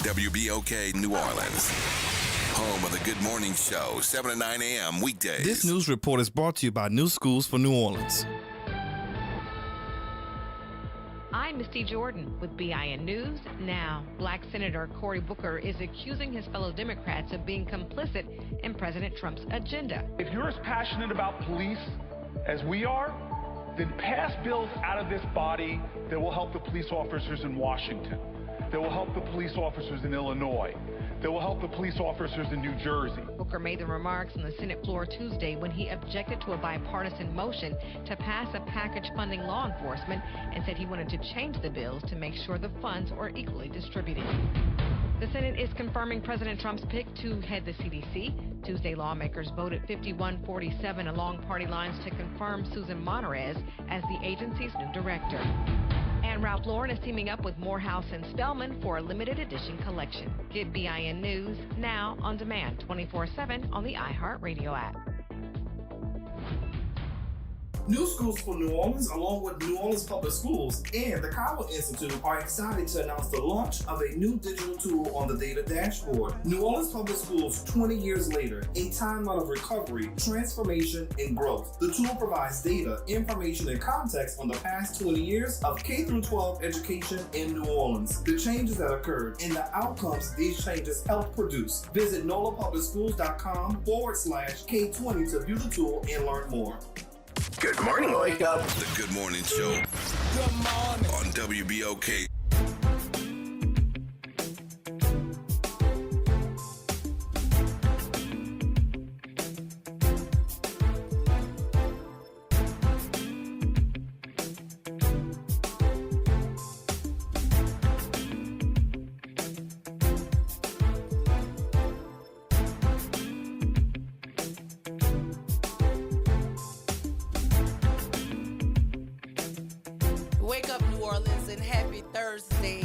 WBOK New Orleans. Home of the Good Morning Show, 7 to 9 a.m. weekdays. This news report is brought to you by New Schools for New Orleans. I'm Misty Jordan with BIN News Now. Black Senator Cory Booker is accusing his fellow Democrats of being complicit in President Trump's agenda. If you're as passionate about police as we are, then pass bills out of this body that will help the police officers in Washington, that will help the police officers in Illinois, that will help the police officers in New Jersey. Booker made the remarks on the Senate floor Tuesday when he objected to a bipartisan motion to pass a package funding law enforcement and said he wanted to change the bills to make sure the funds are equally distributed. The Senate is confirming President Trump's pick to head the CDC. Tuesday, lawmakers voted 51-47 along party lines to confirm Susan Monterez as the agency's new director. And Ralph Lauren is teaming up with Morehouse and Spelman for a limited edition collection. Get BIN News now on demand 24/7 on the iHeartRadio app. New Schools for New Orleans, along with New Orleans Public Schools and the Cowell Institute, are excited to announce the launch of a new digital tool on the data dashboard. New Orleans Public Schools, 20 years later, a timeline of recovery, transformation, and growth. The tool provides data, information, and context on the past 20 years of K-12 education in New Orleans, the changes that occurred, and the outcomes these changes helped produce. Visit nolapublicsschools.com/K20 to view the tool and learn more. Good morning, wake up. The Good Morning Show. Good morning. On WBOK. Wake up, New Orleans, and happy Thursday.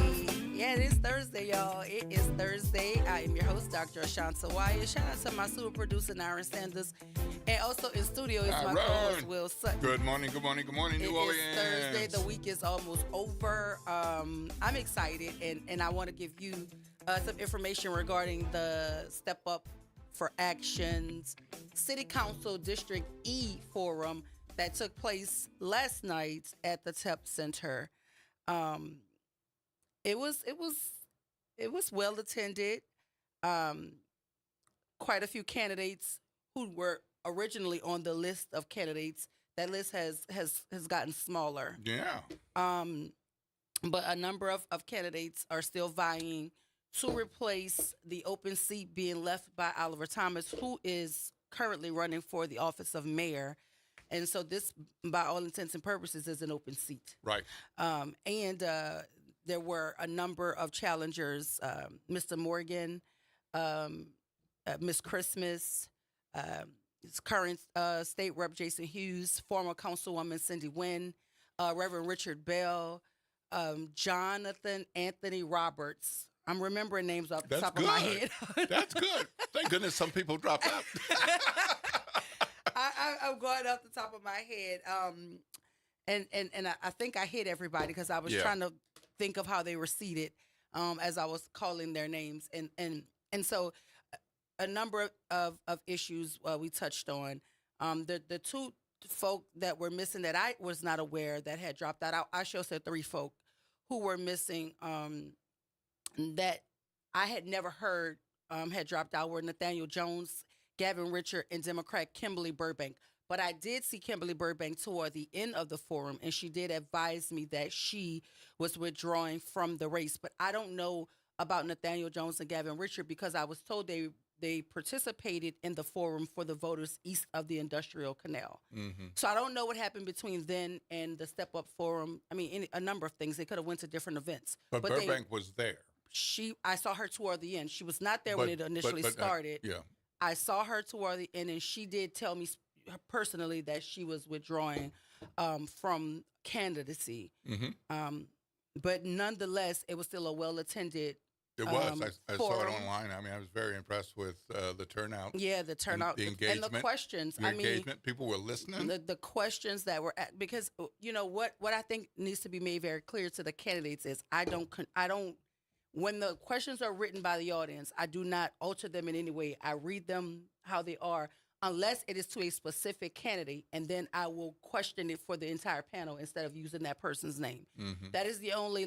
Yeah, it is Thursday, y'all. It is Thursday. I am your host, Dr. Ashanta Wyatt. Shout out to my super producer, Naren Sanders. And also in studio is my co-host, Will Sutton. Good morning, New Orleans. It is Thursday. The week is almost over. I'm excited, and I want to give you some information regarding the Step Up for Actions City Council District E Forum that took place last night at the TEP Center. It was well attended. Quite a few candidates who were originally on the list of candidates. That list has gotten smaller. Yeah. But a number of candidates are still vying to replace the open seat being left by Oliver Thomas, who is currently running for the office of mayor. And so this, by all intents and purposes, is an open seat. Right. And there were a number of challengers, Mr. Morgan, Miss Christmas, current State Rep Jason Hughes, former Councilwoman Cindy Wynn, Reverend Richard Bell, Jonathan Anthony Roberts. I'm remembering names off the top of my head. That's good. Thank goodness some people dropped out. I'm going off the top of my head. And I think I hit everybody because I was trying to think of how they were seated as I was calling their names. And so a number of issues we touched on. The two folk that were missing that I was not aware that had dropped out. I should say three folk who were missing that I had never heard had dropped out were Nathaniel Jones, Gavin Richard, and Democrat Kimberly Burbank. But I did see Kimberly Burbank toward the end of the forum, and she did advise me that she was withdrawing from the race. But I don't know about Nathaniel Jones and Gavin Richard because I was told they participated in the forum for the voters east of the Industrial Canal. Mm-hmm. So I don't know what happened between then and the Step Up Forum. I mean, a number of things. They could have went to different events. But Burbank was there. I saw her toward the end. She was not there when it initially started. Yeah. I saw her toward the end, and she did tell me personally that she was withdrawing from candidacy. Mm-hmm. But nonetheless, it was still a well-attended It was. I saw it online. I mean, I was very impressed with the turnout. Yeah, the turnout. The engagement. And the questions. Engagement. People were listening. The questions that were because, you know, what I think needs to be made very clear to the candidates is when the questions are written by the audience, I do not alter them in any way. I read them how they are, unless it is to a specific candidate, and then I will question it for the entire panel instead of using that person's name. That is the only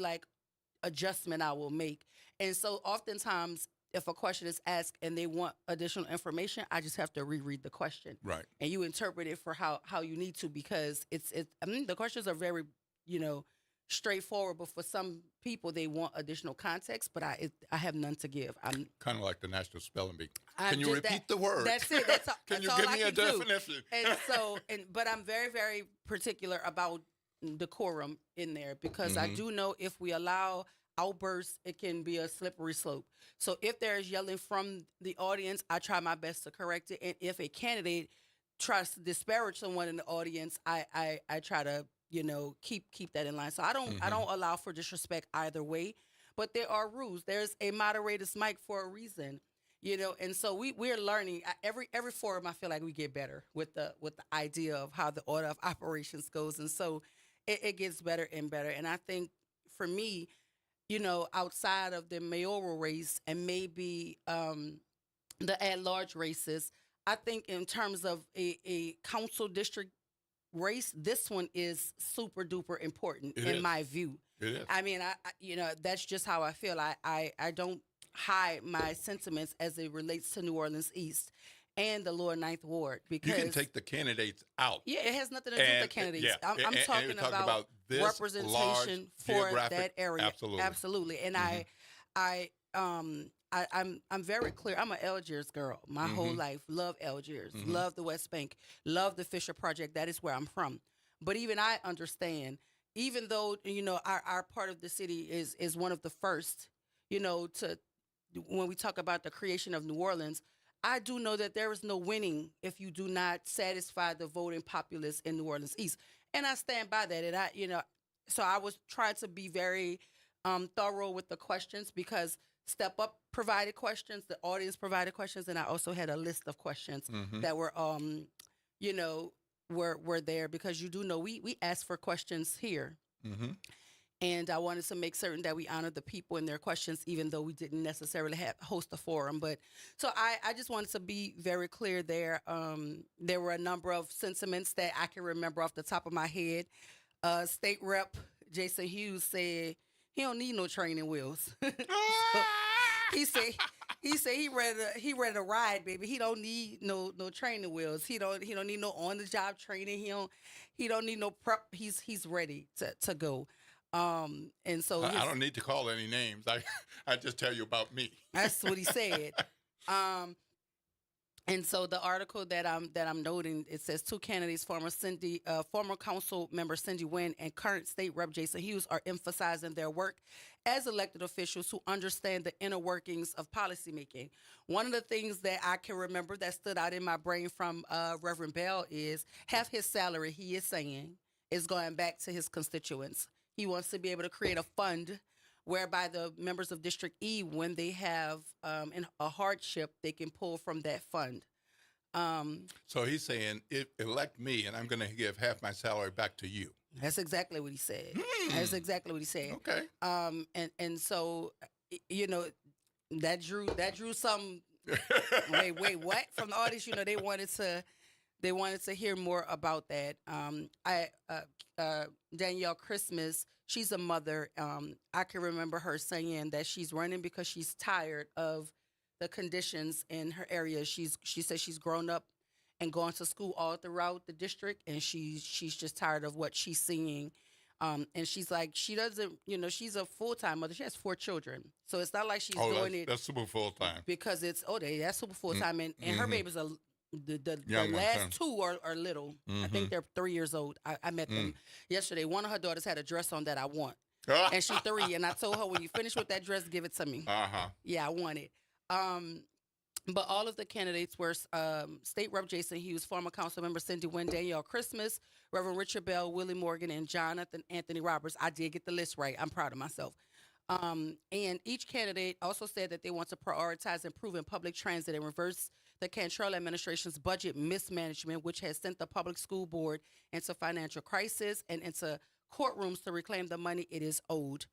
adjustment I will make. And so oftentimes, if a question is asked and they want additional information, I just have to reread the question. Right. And you interpret it for how you need to, because the questions are very, straightforward, but for some people they want additional context, but I have none to give. I'm kind of like the National Spelling Bee. Can you repeat the word? That's it. That's all. Can that's you all give I me a can do. definition? And so, but I'm very, very particular about decorum in there, because I do know if we allow outbursts, it can be a slippery slope. So if there's yelling from the audience, I try my best to correct it. And if a candidate tries to disparage someone in the audience, I try to keep that in line. So I don't allow for disrespect either way. But there are rules. There's a moderator's mic for a reason, and so we're learning. Every forum, I feel like we get better with the idea of how the order of operations goes, and so it gets better and better. And I think for me, outside of the mayoral race and maybe the at-large races, I think in terms of a council district race, this one is super duper important in my view. It is. I mean, I that's just how I feel. I don't hide my sentiments as it relates to New Orleans East and the Lower Ninth Ward, because you can take the candidates out. Yeah, it has nothing to do with the candidates. Yeah, I'm talking about this representation for that area. Absolutely. And I'm very clear. I'm an Algiers girl my whole life. Love Algiers. Love the West Bank. Love the Fisher Project. That is where I'm from. But even I understand, even though our part of the city is one of the first, to when we talk about the creation of New Orleans, I do know that there is no winning if you do not satisfy the voting populace in New Orleans East, and I stand by that. And so I was trying to be very thorough with the questions, because Step Up provided questions, the audience provided questions, and I also had a list of questions that were, were there, because you do know we ask for questions here. And I wanted to make certain that we honor the people and their questions, even though we didn't necessarily host a forum. But so I just wanted to be very clear there. There were a number of sentiments that I can remember off the top of my head. State Rep Jason Hughes said he don't need no training wheels. So he said he ready to ride, baby. He don't need no training wheels. He don't need no on the job training. He don't need no prep. He's ready to go. And so I don't need to call any names. I just tell you about me. That's what he said. And so the article that I'm noting, it says two candidates, former council member Cindy Wynn and current state rep Jason Hughes, are emphasizing their work as elected officials who understand the inner workings of policymaking. One of the things that I can remember that stood out in my brain from Reverend Bell is half his salary, he is saying, is going back to his constituents. He wants to be able to create a fund whereby the members of District E, when they have a hardship, they can pull from that fund. So he's saying, elect me, and I'm going to give half my salary back to you. That's exactly what he said. That's exactly what he said. Okay. And so, that drew some. wait, what? From the audience, they wanted to hear more about that. Danielle Christmas, she's a mother. I can remember her saying that she's running because she's tired of the conditions in her area. She says she's grown up and gone to school all throughout the district, and she's just tired of what she's seeing. And she's like, she doesn't, she's a full-time mother. She has 4 children. So it's not like she's doing it. That's super full-time. Because that's super full-time. And her babies are, the last 2 are little. I think they're 3 years old. I met them yesterday. One of her daughters had a dress on that I want. And she's 3. And I told her, when you finish with that dress, give it to me. Yeah, I want it. But all of the candidates were State Rep Jason Hughes, former council member Cindy Wynn, Danielle Christmas, Reverend Richard Bell, Willie Morgan, and Jonathan Anthony Roberts. I did get the list right. I'm proud of myself. And each candidate also said that they want to prioritize improving public transit and reverse the Cantrell administration's budget mismanagement, which has sent the public school board into financial crisis and into courtrooms to reclaim the money it is owed.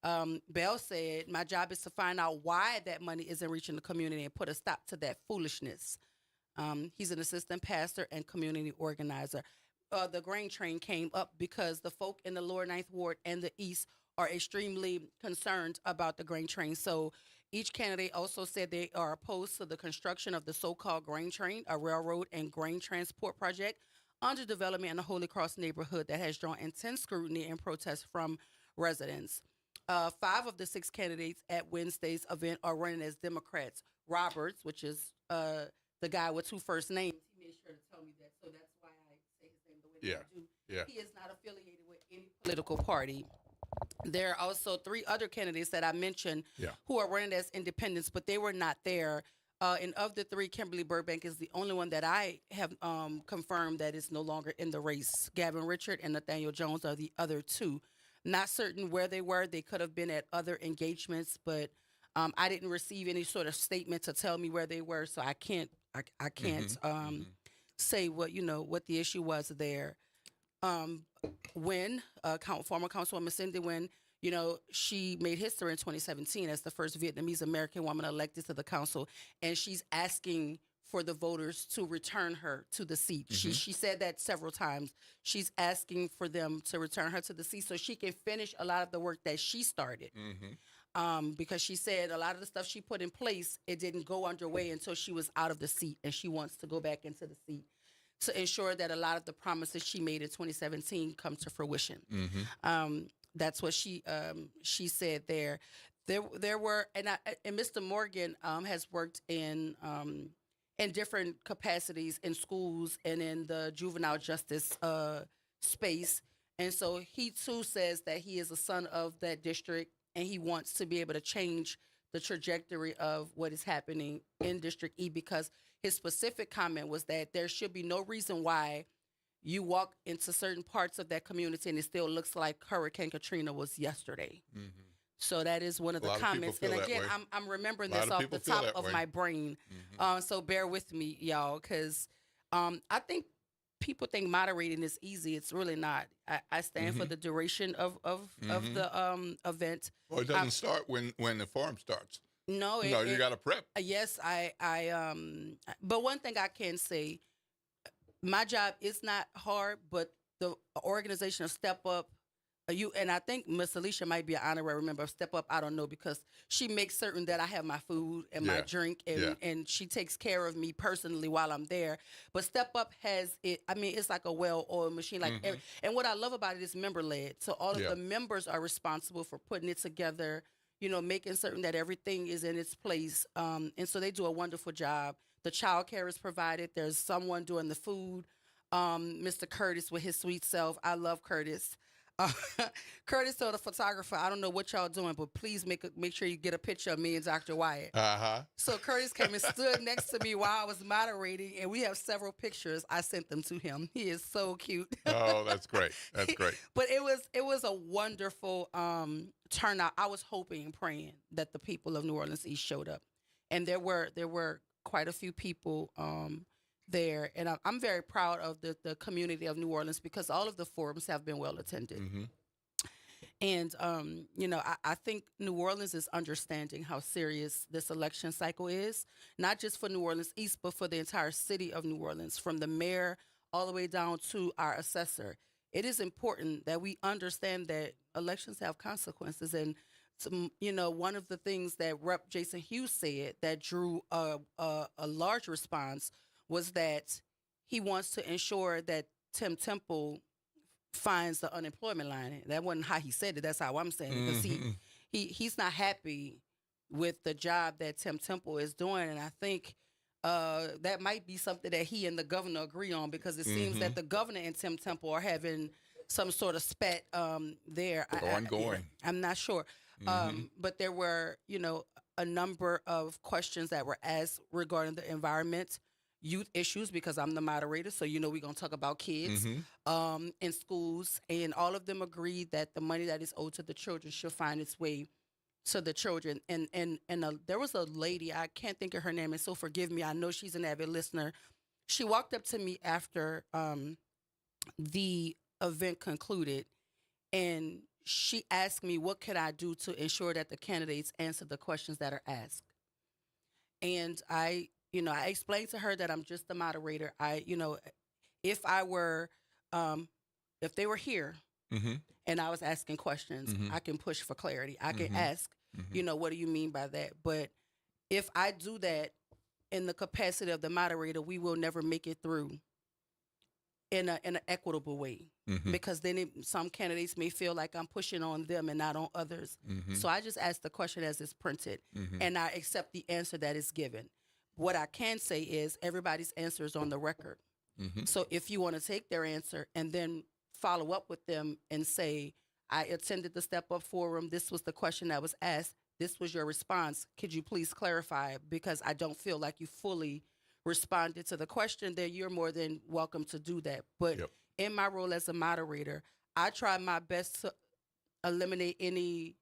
Bell said, "My job is to find out why that money isn't reaching the community and put a stop to that foolishness." He's an assistant pastor and community organizer. The grain train came up because the folk in the lower Ninth Ward and the East are extremely concerned about the grain train. So each candidate also said they are opposed to the construction of the so-called grain train, a railroad and grain transport project under development in the Holy Cross neighborhood that has drawn intense scrutiny and protests from residents. 5 of the 6 candidates at Wednesday's event are running as Democrats. Roberts, which is the guy with 2 first names, he made sure to tell me that, so that's why I say his name the way that I do. Yeah. He is not affiliated with any political party. There are also 3 other candidates that I mentioned who are running as independents, but they were not there. And of the 3, Kimberly Burbank is the only one that I have confirmed that is no longer in the race. Gavin Richard and Nathaniel Jones are the other 2. Not certain where they were. They could have been at other engagements, but I didn't receive any sort of statement to tell me where they were, so I can't say what the issue was there. When former Councilwoman Cindy Nguyen, she made history in 2017 as the first Vietnamese American woman elected to the council, and she's asking for the voters to return her to the seat. She said that several times. She's asking for them to return her to the seat so she can finish a lot of the work that she started. Because she said a lot of the stuff she put in place, it didn't go underway until she was out of the seat, and she wants to go back into the seat to ensure that a lot of the promises she made in 2017 come to fruition. That's what she said there. There were, and Mr. Morgan has worked in different capacities in schools and in the juvenile justice space, and so he too says that he is a son of that district, and he wants to be able to change the trajectory of what is happening in District E, because his specific comment was that there should be no reason why you walk into certain parts of that community and it still looks like Hurricane Katrina was yesterday. So that is one of the comments. And again, I'm remembering this off the top of my brain. So bear with me, y'all, because I think people think moderating is easy. It's really not. I stand for the duration of the event. Well, it doesn't start when the forum starts. No, you got to prep. Yes, but one thing I can say, my job is not hard, but the organization of Step Up, and I think Miss Alicia might be an honorary member of Step Up. I don't know, because she makes certain that I have my food and my drink, and she takes care of me personally while I'm there. But Step Up has it. I mean, it's like a well-oiled machine. And what I love about it is member-led. So all of the members are responsible for putting it together, making certain that everything is in its place. And so they do a wonderful job. The child care is provided. There's someone doing the food. Mr. Curtis with his sweet self. I love Curtis. Curtis told the photographer, "I don't know what y'all doing, but please make sure you get a picture of me and Dr. Wyatt." So Curtis came and stood next to me while I was moderating, and we have several pictures. I sent them to him. He is so cute. Oh, that's great. That's great. But it was a wonderful turnout. I was hoping and praying that the people of New Orleans East showed up, and there were quite a few people there, and I'm very proud of the community of New Orleans, because all of the forums have been well attended. And I think New Orleans is understanding how serious this election cycle is, not just for New Orleans East, but for the entire city of New Orleans, from the mayor all the way down to our assessor. It is important that we understand that elections have consequences, and one of the things that Rep. Jason Hughes said that drew a large response was that he wants to ensure that Tim Temple finds the unemployment line. That wasn't how he said it. That's how I'm saying it. Because he's not happy with the job that Tim Temple is doing. And I think that might be something that he and the governor agree on, because it seems that the governor and Tim Temple are having some sort of spat there. Ongoing. I'm not sure. But there were, a number of questions that were asked regarding the environment, youth issues, because I'm the moderator, so we're going to talk about kids in schools, and all of them agreed that the money that is owed to the children should find its way to the children. And there was a lady, I can't think of her name, and so forgive me, I know she's an avid listener. She walked up to me after the event concluded, and she asked me, what can I do to ensure that the candidates answer the questions that are asked? And I explained to her that I'm just the moderator. If I were, if they were here and I was asking questions, I can push for clarity. I can ask, what do you mean by that? But if I do that in the capacity of the moderator, we will never make it through in an equitable way, because then some candidates may feel like I'm pushing on them and not on others. So I just ask the question as it's printed, and I accept the answer that is given. What I can say is everybody's answer is on the record. So if you want to take their answer and then follow up with them and say, I attended the Step Up Forum, this was the question that was asked, this was your response, could you please clarify? Because I don't feel like you fully responded to the question, then you're more than welcome to do that. But in my role as a moderator, I try my best to eliminate any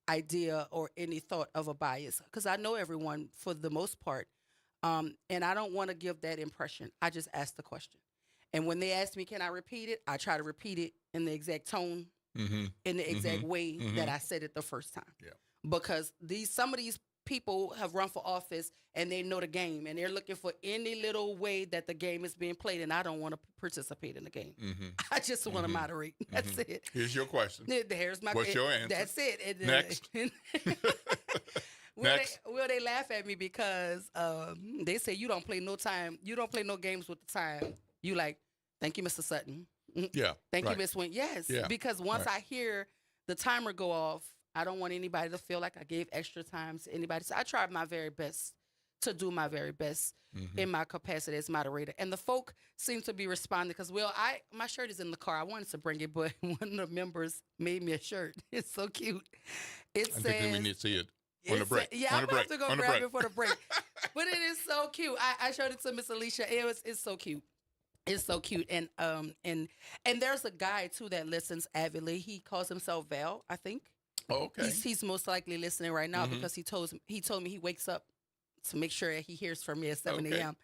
idea or any thought of a bias, because I know everyone for the most part, and I don't want to give that impression. I just ask the question, and when they ask me, can I repeat it, I try to repeat it in the exact tone, in the exact way that I said it the first time. Because some of these people have run for office and they know the game, and they're looking for any little way that the game is being played, and I don't want to participate in the game. I just want to moderate. That's it. Here's your question. Here's my. What's your answer? That's it. Next. Next. They laugh at me because they say you don't play no games with the time. You like, thank you, Mr. Sutton. Yeah. Thank you, Miss Wynn. Yes. Yeah. Because once I hear the timer go off, I don't want anybody to feel like I gave extra time to anybody. So I tried my very best to do my very best in my capacity as moderator. And the folk seem to be responding because, my shirt is in the car. I wanted to bring it, but one of the members made me a shirt. It's so cute. I think we need to see it on the break. I'm about to go grab it for the break. But it is so cute. I showed it to Miss Alicia. It's so cute. It's so cute. And there's a guy, too, that listens avidly. He calls himself Val, I think. Oh, okay. He's most likely listening right now because he told me he wakes up to make sure that he hears from me at 7 a.m.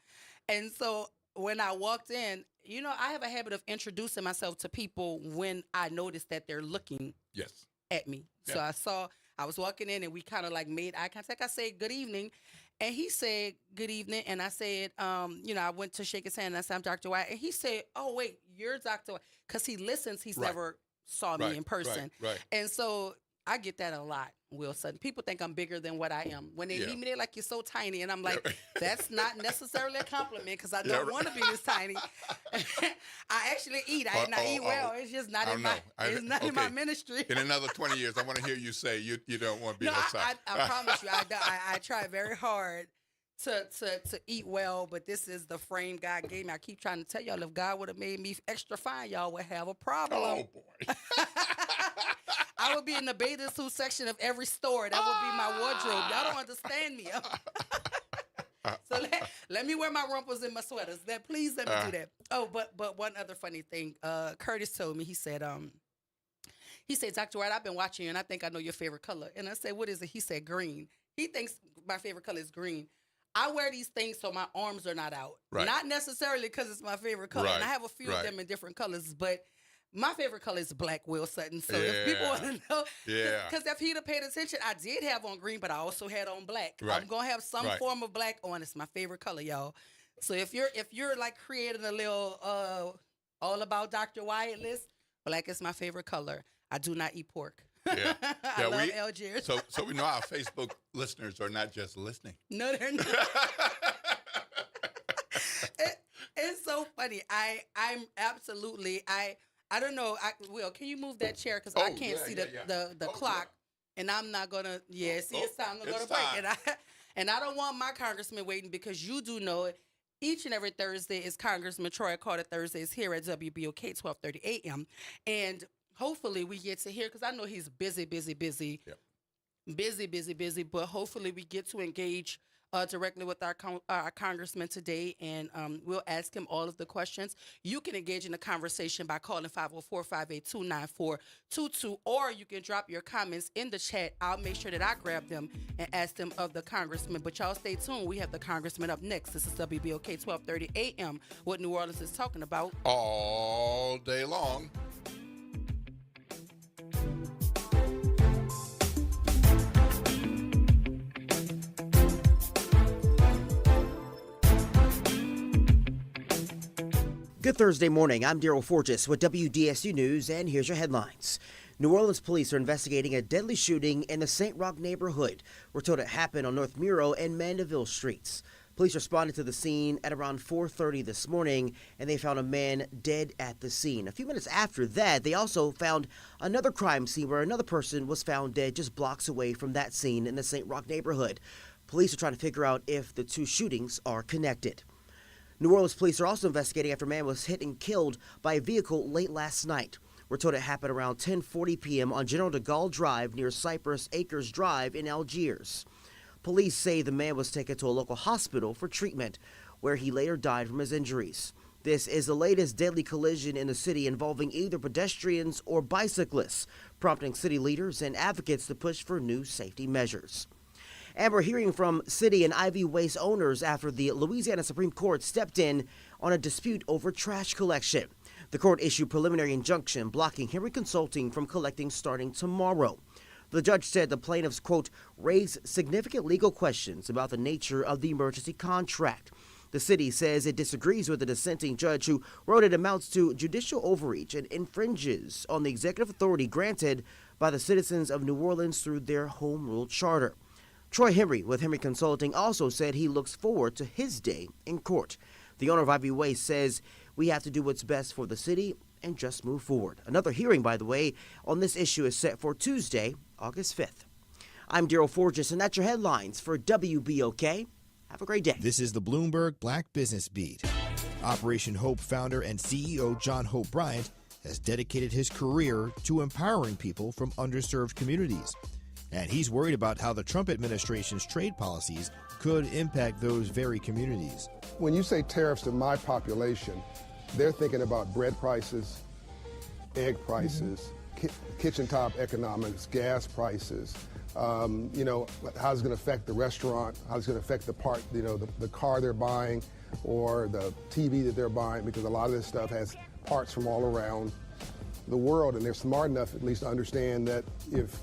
And so when I walked in, I have a habit of introducing myself to people when I notice that they're looking at me. Yeah. So I was walking in and we kind of like made eye contact. I said, good evening. And he said, good evening. And I said, I went to shake his hand and I said, I'm Dr. White. And he said, oh, wait, you're Dr. White. Because he listens. He's never saw me in person. Right. And so I get that a lot, Will Sutton. People think I'm bigger than what I am. When they meet me, they're like, you're so tiny. And I'm like, that's not necessarily a compliment because I don't want to be this tiny. I actually eat. I eat well. It's just not in my ministry. In another 20 years, I want to hear you say you don't want to be that size. I promise you, I try very hard to eat well, but this is the frame God gave me. I keep trying to tell y'all, if God would have made me extra fine, y'all would have a problem. Oh, boy. I would be in the bathing suit section of every store. That would be my wardrobe. Y'all don't understand me. So let me wear my rumples and my sweaters. Please let me do that. Oh, but one other funny thing. Curtis told me, he said, Dr. White, I've been watching you and I think I know your favorite color. And I said, what is it? He said, green. He thinks my favorite color is green. I wear these things so my arms are not out. Right. Not necessarily because it's my favorite color. Right. And I have a few of them in different colors, but my favorite color is black, Will Sutton. So if people want to know, because if he'd have paid attention, I did have on green, but I also had on black. Right. I'm gonna have some form of black on. It's my favorite color, y'all. So if you're like creating a little all about Dr. Wyatt list, black is my favorite color. I do not eat pork. Yeah. I love Algiers. So we know our Facebook listeners are not just listening. No, they're not. It's so funny. I'm absolutely I don't know. Will, can you move that chair? Because I can't see the clock. And I'm not going to, see, it's time to go to break. And I don't want my congressman waiting because you do know it. Each and every Thursday is Congressman Troy Carter Thursdays here at WBOK 1230 a.m. And hopefully we get to hear, because I know he's busy. Yep. Busy. But hopefully we get to engage directly with our congressman today, and we'll ask him all of the questions. You can engage in the conversation by calling 504-582-9422, or you can drop your comments in the chat. I'll make sure that I grab them and ask them of the congressman. But y'all stay tuned. We have the congressman up next. This is WBOK 1230 a.m. What New Orleans is talking about all day long. Good Thursday morning. I'm Daryl Forges with WDSU News, and here's your headlines. New Orleans police are investigating a deadly shooting in the St. Roch neighborhood. We're told it happened on North Muro and Mandeville streets. Police responded to the scene at around 4:30 this morning, and they found a man dead at the scene. A few minutes after that, they also found another crime scene where another person was found dead just blocks away from that scene in the St. Roch neighborhood. Police are trying to figure out if the two shootings are connected. New Orleans police are also investigating after a man was hit and killed by a vehicle late last night. We're told it happened around 10:40 p.m. on General de Gaulle Drive near Cypress Acres Drive in Algiers. Police say the man was taken to a local hospital for treatment, where he later died from his injuries. This is the latest deadly collision in the city involving either pedestrians or bicyclists, prompting city leaders and advocates to push for new safety measures. And we're hearing from city and Ivy Waste owners after the Louisiana Supreme Court stepped in on a dispute over trash collection. The court issued preliminary injunction blocking Henry Consulting from collecting starting tomorrow. The judge said the plaintiffs, quote, raised significant legal questions about the nature of the emergency contract. The city says it disagrees with the dissenting judge who wrote it amounts to judicial overreach and infringes on the executive authority granted by the citizens of New Orleans through their home rule charter. Troy Henry with Henry Consulting also said he looks forward to his day in court. The owner of Ivy Waste says we have to do what's best for the city and just move forward. Another hearing, by the way, on this issue is set for Tuesday, August 5th. I'm Daryl Forges, and that's your headlines for WBOK. Have a great day. This is the Bloomberg Black Business Beat. Operation Hope founder and CEO John Hope Bryant has dedicated his career to empowering people from underserved communities. And he's worried about how the Trump administration's trade policies could impact those very communities. When you say tariffs to my population, they're thinking about bread prices, egg prices, kitchen top economics, gas prices, how it's going to affect the restaurant, how it's going to affect the car they're buying or the TV that they're buying, because a lot of this stuff has parts from all around the world, and they're smart enough at least to understand that if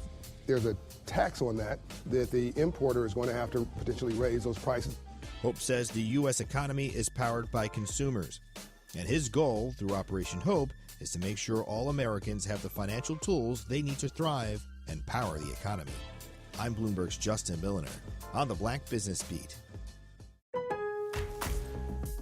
there's a tax on that the importer is going to have to potentially raise those prices. Hope says the U.S. economy is powered by consumers. And his goal through Operation Hope is to make sure all Americans have the financial tools they need to thrive and power the economy. I'm Bloomberg's Justin Milliner on the Black Business Beat.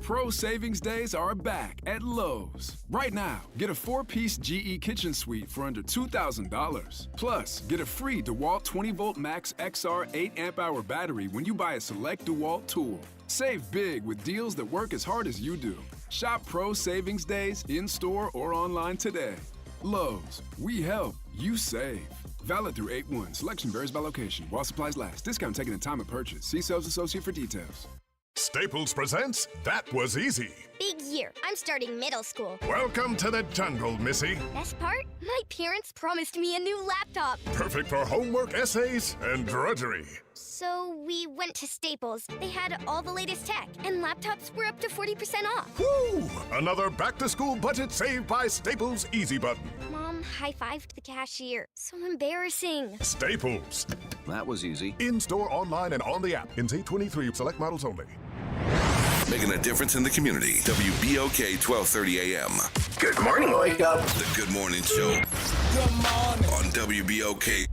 Pro Savings Days are back at Lowe's. Right now, get a 4-piece GE kitchen suite for under $2,000. Plus, get a free DeWalt 20-volt Max XR 8-amp-hour battery when you buy a select DeWalt tool. Save big with deals that work as hard as you do. Shop Pro Savings Days in-store or online today. Lowe's, we help, you save. Valid through 8/1. Selection varies by location. While supplies last. Discount taken at time of purchase. See sales associate for details. Staples presents That Was Easy. Big year. I'm starting middle school. Welcome to the jungle, Missy. Best part? My parents promised me a new laptop. Perfect for homework, essays, and drudgery. So we went to Staples. They had all the latest tech, and laptops were up to 40% off. Woo! Another back-to-school budget saved by Staples Easy Button. Mom high-fived the cashier. So embarrassing. Staples. That was easy. In-store, online, and on the app. NC 23, select models only. Making a difference in the community. WBOK 1230 AM. Good morning, Wake Up. The Good Morning Show. Good morning. On WBOK.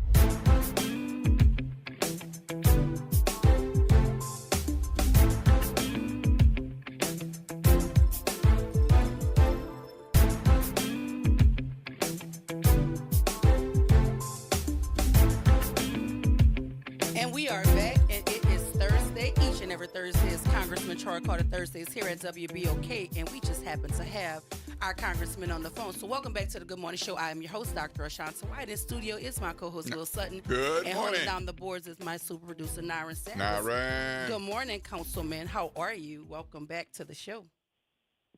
And we are back, and it is Thursday. Each and every Thursday is Congressman Troy Carter Thursdays here at WBOK, and we just happen to have our congressman on the phone. So welcome back to the Good Morning Show. I am your host, Dr. Ashanta White. In studio is my co-host, Will Sutton. Good and morning. holding down the boards is my super producer, Nyron Sanders. Nyron. Good morning, Councilman. How are you? Welcome back to the show.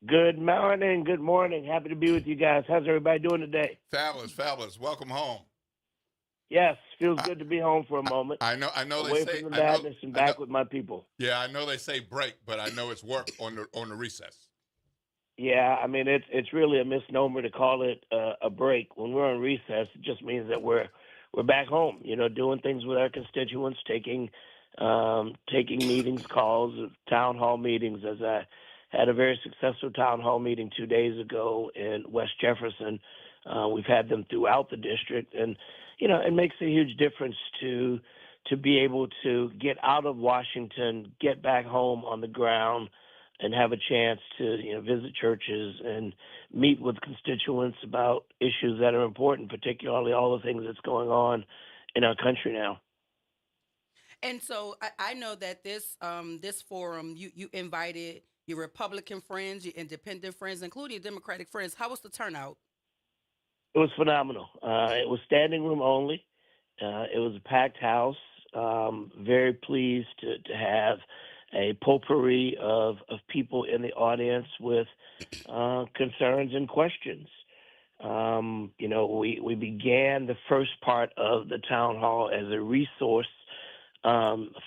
Good morning. Good morning. Happy to be with you guys. How's everybody doing today? Fabulous, fabulous. Welcome home. Yes, feels good to be home for a moment. I know. Away They say from the madness and back with my people. Yeah, I know they say break, but I know it's work on the recess. Yeah, I mean it's really a misnomer to call it a break. When we're on recess, it just means that we're back home. You know, doing things with our constituents, taking meetings, calls, town hall meetings, as I had a very successful town hall meeting 2 days ago in West Jefferson. We've had them throughout the district, and it makes a huge difference to be able to get out of Washington, get back home on the ground, and have a chance to visit churches and meet with constituents about issues that are important, particularly all the things that's going on in our country now. And so I know that this forum, you invited your Republican friends, your independent friends, including your Democratic friends. How was the turnout? It was phenomenal. It was standing room only. It was a packed house. Very pleased to have a potpourri of people in the audience with concerns and questions. We began the first part of the town hall as a resource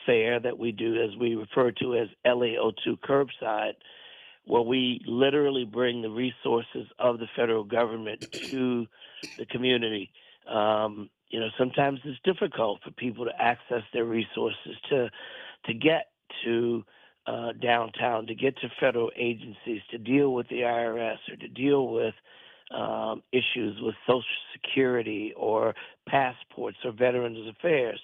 fair that we do, as we refer to as LAO2 Curbside, where we literally bring the resources of the federal government to the community. Sometimes it's difficult for people to access their resources to get to downtown, to get to federal agencies, to deal with the IRS, or to deal with issues with Social Security or passports or Veterans Affairs.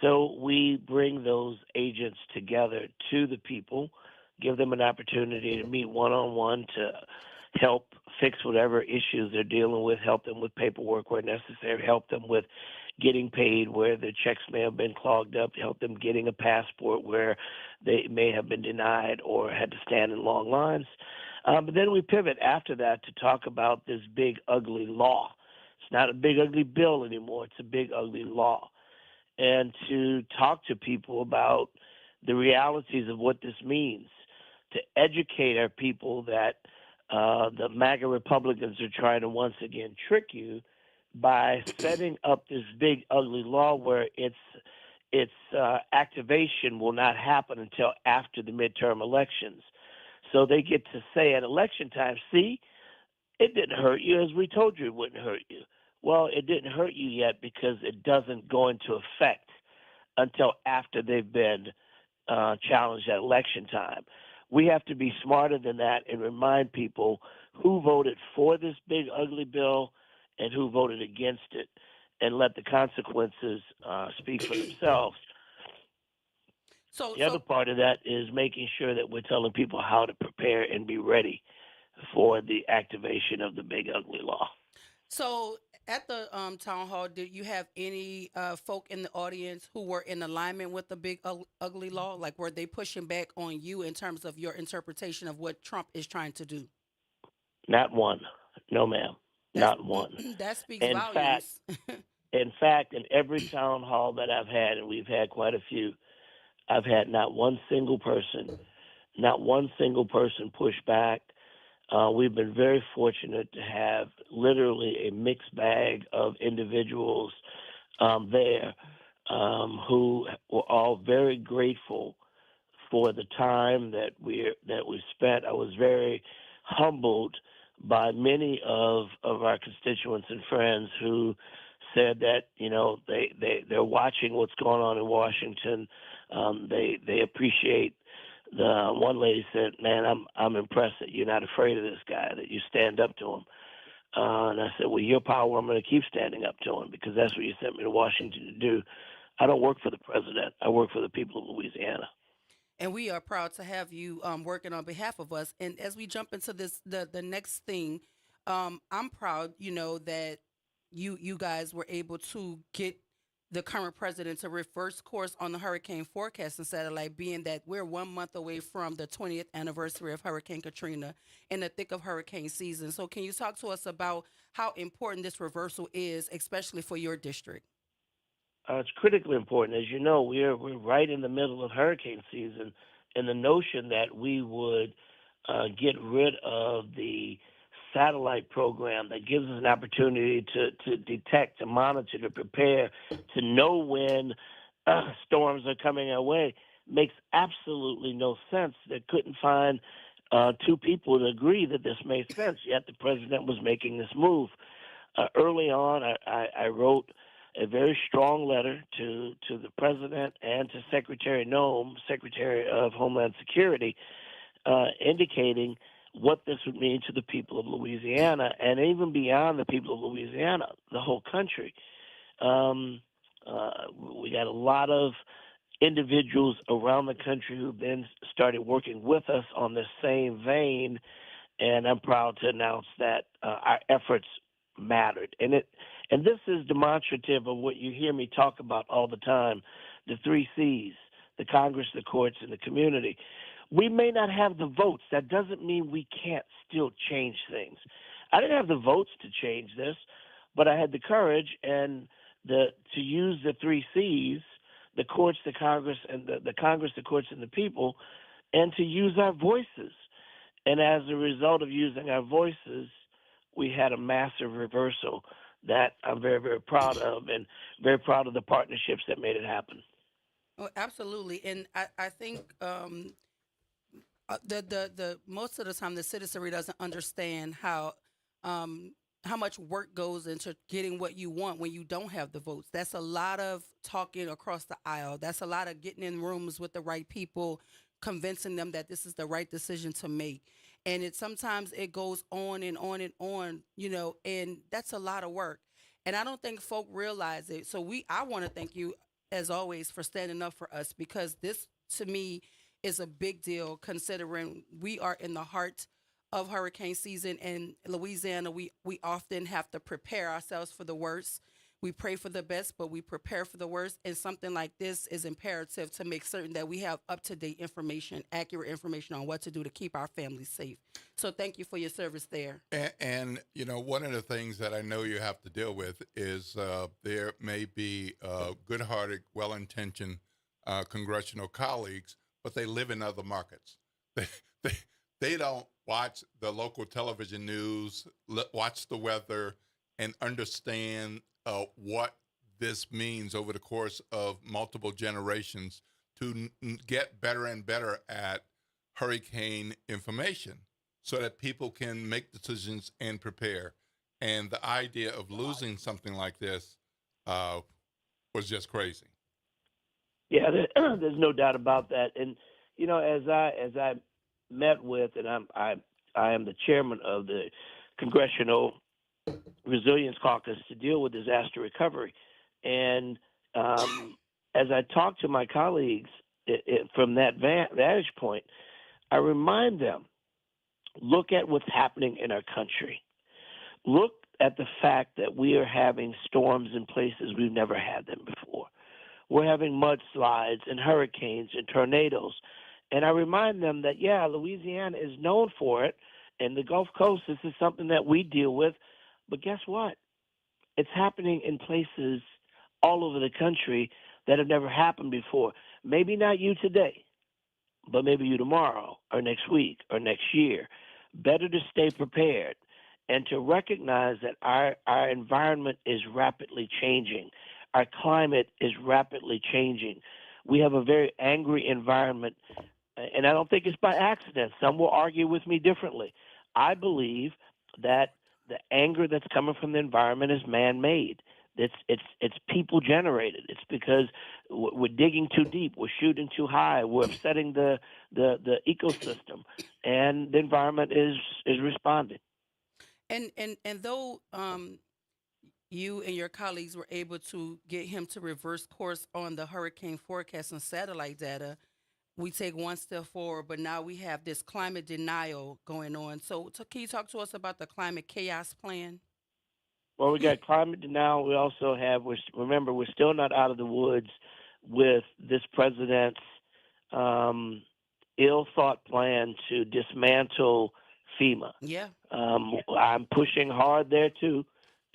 So we bring those agents together to the people, give them an opportunity to meet one-on-one to help fix whatever issues they're dealing with, help them with paperwork where necessary, help them with getting paid where their checks may have been clogged up, help them getting a passport where they may have been denied or had to stand in long lines. But then we pivot after that to talk about this big, ugly law. It's not a big, ugly bill anymore. It's a big, ugly law. And to talk to people about the realities of what this means, to educate our people that the MAGA Republicans are trying to once again trick you by setting up this big, ugly law where its activation will not happen until after the midterm elections. So they get to say at election time, see, it didn't hurt you as we told you it wouldn't hurt you. Well, it didn't hurt you yet because it doesn't go into effect until after they've been challenged at election time. We have to be smarter than that and remind people who voted for this big, ugly bill and who voted against it, and let the consequences speak for themselves. The other part of that is making sure that we're telling people how to prepare and be ready for the activation of the big, ugly law. So at the town hall, did you have any folk in the audience who were in alignment with the big, ugly law? Like, were they pushing back on you in terms of your interpretation of what Trump is trying to do? Not one. No, ma'am. Not one. That speaks volumes. In fact, in every town hall that I've had, and we've had quite a few, I've had not one single person push back. We've been very fortunate to have literally a mixed bag of individuals there who were all very grateful for the time that we spent. I was very humbled by many of our constituents and friends who said that they're watching what's going on in Washington. They appreciate. The one lady said, "Man, I'm impressed that you're not afraid of this guy, that you stand up to him." And I said, "Well, your power, I'm going to keep standing up to him because that's what you sent me to Washington to do. I don't work for the president. I work for the people of Louisiana." And we are proud to have you working on behalf of us. And as we jump into this, the next thing, I'm proud, that you guys were able to get the current president to reverse course on the hurricane forecasting satellite, being that we're 1 month away from the 20th anniversary of Hurricane Katrina in the thick of hurricane season. So can you talk to us about how important this reversal is, especially for your district? It's critically important. As you know, we're right in the middle of hurricane season, and the notion that we would get rid of the satellite program that gives us an opportunity to detect, to monitor, to prepare, to know when storms are coming our way makes absolutely no sense. They couldn't find two people to agree that this made sense, yet the president was making this move. Early on, I wrote a very strong letter to the president and to Secretary Noem, Secretary of Homeland Security, indicating what this would mean to the people of Louisiana, and even beyond the people of Louisiana, the whole country. We got a lot of individuals around the country who then started working with us on this same vein, and I'm proud to announce that our efforts mattered. And this is demonstrative of what you hear me talk about all the time, the 3 C's, the Congress, the courts, and the community. We may not have the votes. That doesn't mean we can't still change things. I didn't have the votes to change this, but I had the courage and to use the 3 C's, the courts, the Congress, and the Congress, the courts, and the people, and to use our voices. And as a result of using our voices, we had a massive reversal that I'm very, very proud of, and very proud of the partnerships that made it happen. Oh, absolutely. And I think the most of the time the citizenry doesn't understand how much work goes into getting what you want when you don't have the votes. That's a lot of talking across the aisle. That's a lot of getting in rooms with the right people, convincing them that this is the right decision to make. And sometimes it goes on and on and on, and that's a lot of work. And I don't think folk realize it. So I want to thank you, as always, for standing up for us, because this, to me, is a big deal, considering we are in the heart of hurricane season in Louisiana. We often have to prepare ourselves for the worst. We pray for the best, but we prepare for the worst. And something like this is imperative to make certain that we have up-to-date information, accurate information on what to do to keep our families safe. So thank you for your service there. And one of the things that I know you have to deal with is there may be good-hearted, well-intentioned congressional colleagues, but they live in other markets. They don't watch the local television news, watch the weather, and understand what this means over the course of multiple generations to get better and better at hurricane information so that people can make decisions and prepare. And the idea of losing something like this was just crazy. Yeah, there's no doubt about that. And, as I met with, and I am the chairman of the Congressional Resilience Caucus to deal with disaster recovery. And as I talk to my colleagues from that vantage point, I remind them, look at what's happening in our country. Look at the fact that we are having storms in places we've never had them before. We're having mudslides and hurricanes and tornadoes. And I remind them that, Louisiana is known for it, and the Gulf Coast, this is something that we deal with. But guess what? It's happening in places all over the country that have never happened before. Maybe not you today, but maybe you tomorrow or next week or next year. Better to stay prepared and to recognize that our environment is rapidly changing. Our climate is rapidly changing. We have a very angry environment, and I don't think it's by accident. Some will argue with me differently. I believe that the anger that's coming from the environment is man-made. It's people generated. It's because we're digging too deep, we're shooting too high, we're upsetting the ecosystem, and the environment is responding. And though you and your colleagues were able to get him to reverse course on the hurricane forecast and satellite data, we take one step forward, but now we have this climate denial going on. So can you talk to us about the climate chaos plan? Well, we got climate denial. We also have, remember, we're still not out of the woods with this president's ill-thought plan to dismantle FEMA. Yeah. I'm pushing hard there, too,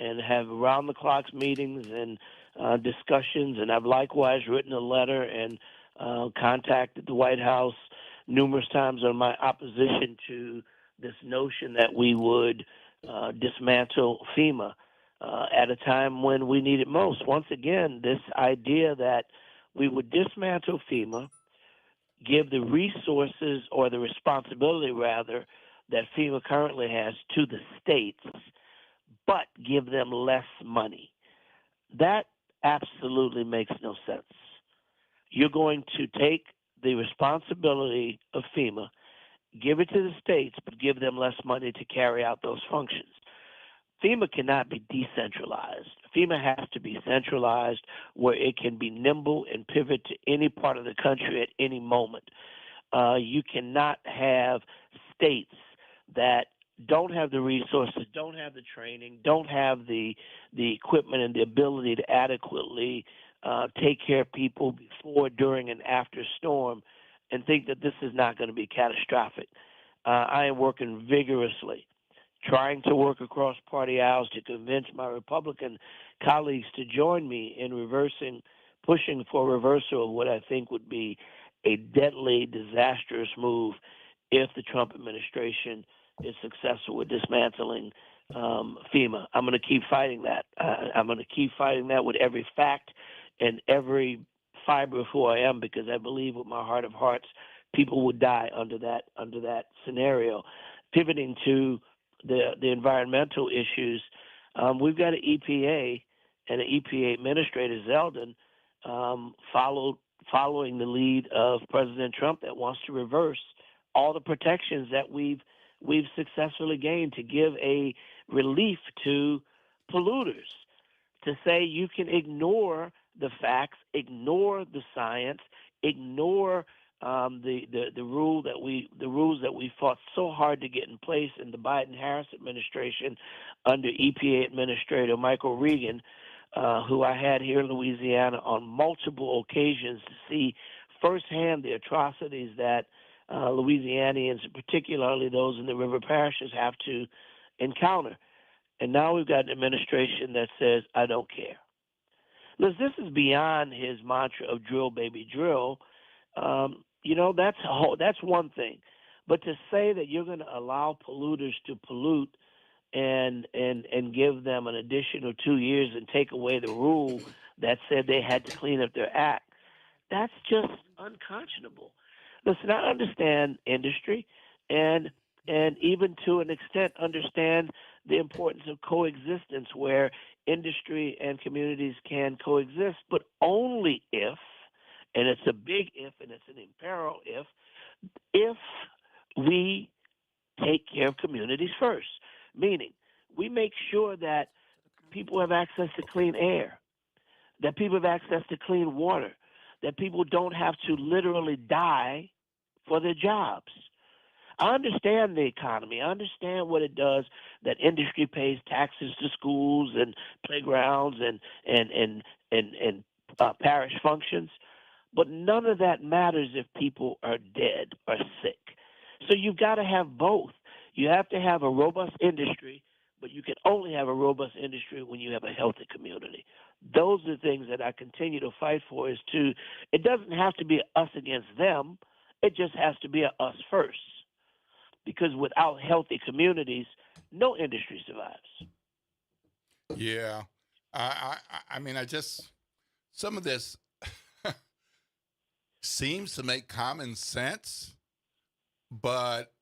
and have around-the-clock meetings and discussions, and I've likewise written a letter and contacted the White House numerous times on my opposition to this notion that we would dismantle FEMA at a time when we need it most. Once again, this idea that we would dismantle FEMA, give the resources or the responsibility, rather, that FEMA currently has to the states, but give them less money. That absolutely makes no sense. You're going to take the responsibility of FEMA, give it to the states, but give them less money to carry out those functions. FEMA cannot be decentralized. FEMA has to be centralized where it can be nimble and pivot to any part of the country at any moment. You cannot have states that don't have the resources, don't have the training, don't have the equipment and the ability to adequately take care of people before, during, and after storm and think that this is not going to be catastrophic. I am working vigorously, trying to work across party aisles to convince my Republican colleagues to join me in pushing for reversal of what I think would be a deadly, disastrous move if the Trump administration is successful with dismantling FEMA. I'm going to keep fighting that. I'm going to keep fighting that with every fact and every fiber of who I am, because I believe with my heart of hearts people would die under that scenario. Pivoting to the environmental issues, we've got an EPA and an EPA administrator, Zeldin, following the lead of President Trump, that wants to reverse all the protections that we've successfully gained to give a relief to polluters, to say you can ignore the facts, ignore the science, ignore the rules that we fought so hard to get in place in the Biden-Harris administration under EPA Administrator Michael Regan, who I had here in Louisiana on multiple occasions to see firsthand the atrocities that Louisianians, particularly those in the river parishes, have to encounter. And now we've got an administration that says, I don't care. Listen, this is beyond his mantra of drill, baby, drill. That's one thing. But to say that you're going to allow polluters to pollute and give them an additional 2 years and take away the rule that said they had to clean up their act, that's just unconscionable. Listen, I understand industry and even to an extent understand the importance of coexistence where industry and communities can coexist, but only if, and it's a big if and it's an imperil if we take care of communities first, meaning we make sure that people have access to clean air, that people have access to clean water, that people don't have to literally die for their jobs. I understand the economy. I understand what it does, that industry pays taxes to schools and playgrounds and parish functions, but none of that matters if people are dead or sick. So you've got to have both. You have to have a robust industry, but you can only have a robust industry when you have a healthy community. Those are the things that I continue to fight for. It doesn't have to be us against them. It just has to be us first. Because without healthy communities, no industry survives. Yeah. I mean, some of this seems to make common sense, but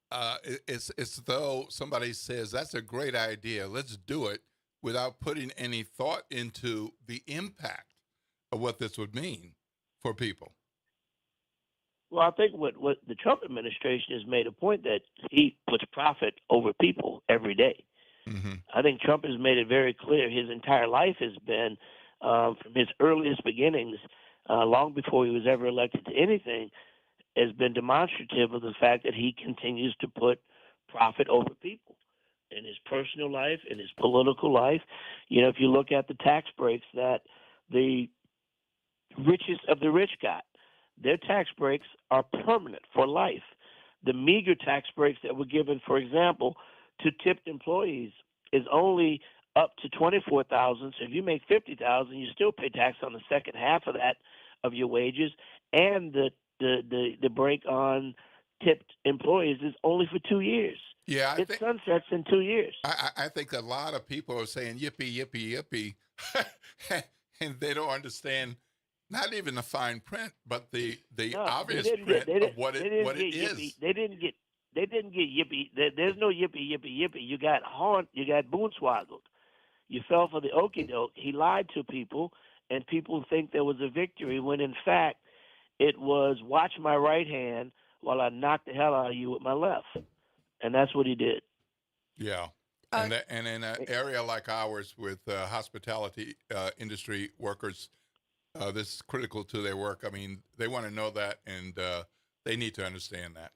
it's as though somebody says, that's a great idea, let's do it, without putting any thought into the impact of what this would mean for people. Well, I think what the Trump administration has made a point that he puts profit over people every day. Mm-hmm. I think Trump has made it very clear his entire life has been, from his earliest beginnings, long before he was ever elected to anything, has been demonstrative of the fact that he continues to put profit over people in his personal life, in his political life. You know, if you look at the tax breaks that the richest of the rich got, their tax breaks are permanent for life. The meager tax breaks that were given, for example, to tipped employees is only up to $24,000. So if you make $50,000, you still pay tax on the second half of that of your wages, and the break on tipped employees is only for 2 years. Yeah, it sunsets in 2 years. I think a lot of people are saying yippee, yippee, yippee, and they don't understand not even the fine print, but the obvious print of what it is. They didn't get yippee. There's no yippee, yippee, yippee. You got boonswoggled. You fell for the okie doke. He lied to people, and people think there was a victory when in fact it was watch my right hand, while I knock the hell out of you with my left. And that's what he did. Yeah. And in an area like ours with hospitality industry workers, this is critical to their work. I mean, they want to know that, and they need to understand that.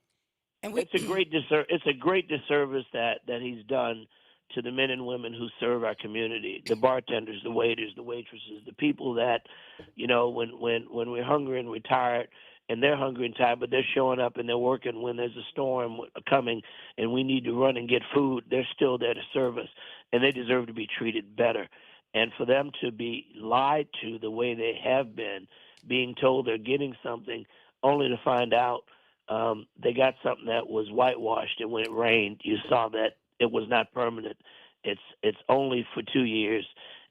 And it's a great disservice that he's done to the men and women who serve our community, the bartenders, the waiters, the waitresses, the people that, you know, when we're hungry and we're tired, and they're hungry and tired, but they're showing up and they're working when there's a storm coming and we need to run and get food. They're still there to serve us, and they deserve to be treated better. And for them to be lied to the way they have been, being told they're getting something only to find out they got something that was whitewashed, and when it rained, you saw that it was not permanent. It's only for 2 years,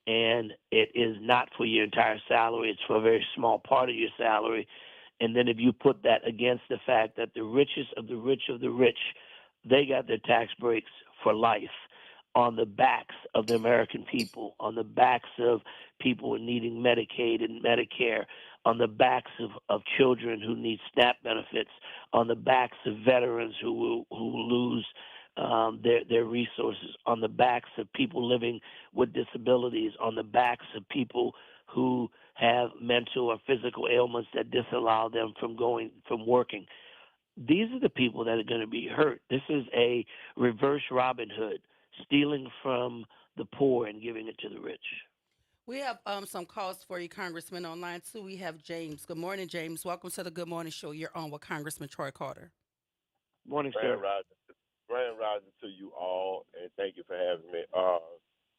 and it is not for your entire salary. It's for a very small part of your salary. And then if you put that against the fact that the richest of the rich of the rich, they got their tax breaks for life on the backs of the American people, on the backs of people needing Medicaid and Medicare, on the backs of children who need SNAP benefits, on the backs of veterans who lose their resources, on the backs of people living with disabilities, on the backs of people who have mental or physical ailments that disallow them from working. These are the people that are going to be hurt. This is a reverse Robin Hood, stealing from the poor and giving it to the rich. We have some calls for you, Congressman, online too. We have James. Good morning, James. Welcome to the Good Morning Show. You're on with Congressman Troy Carter. Morning, sir. Grand rising to you all, and thank you for having me.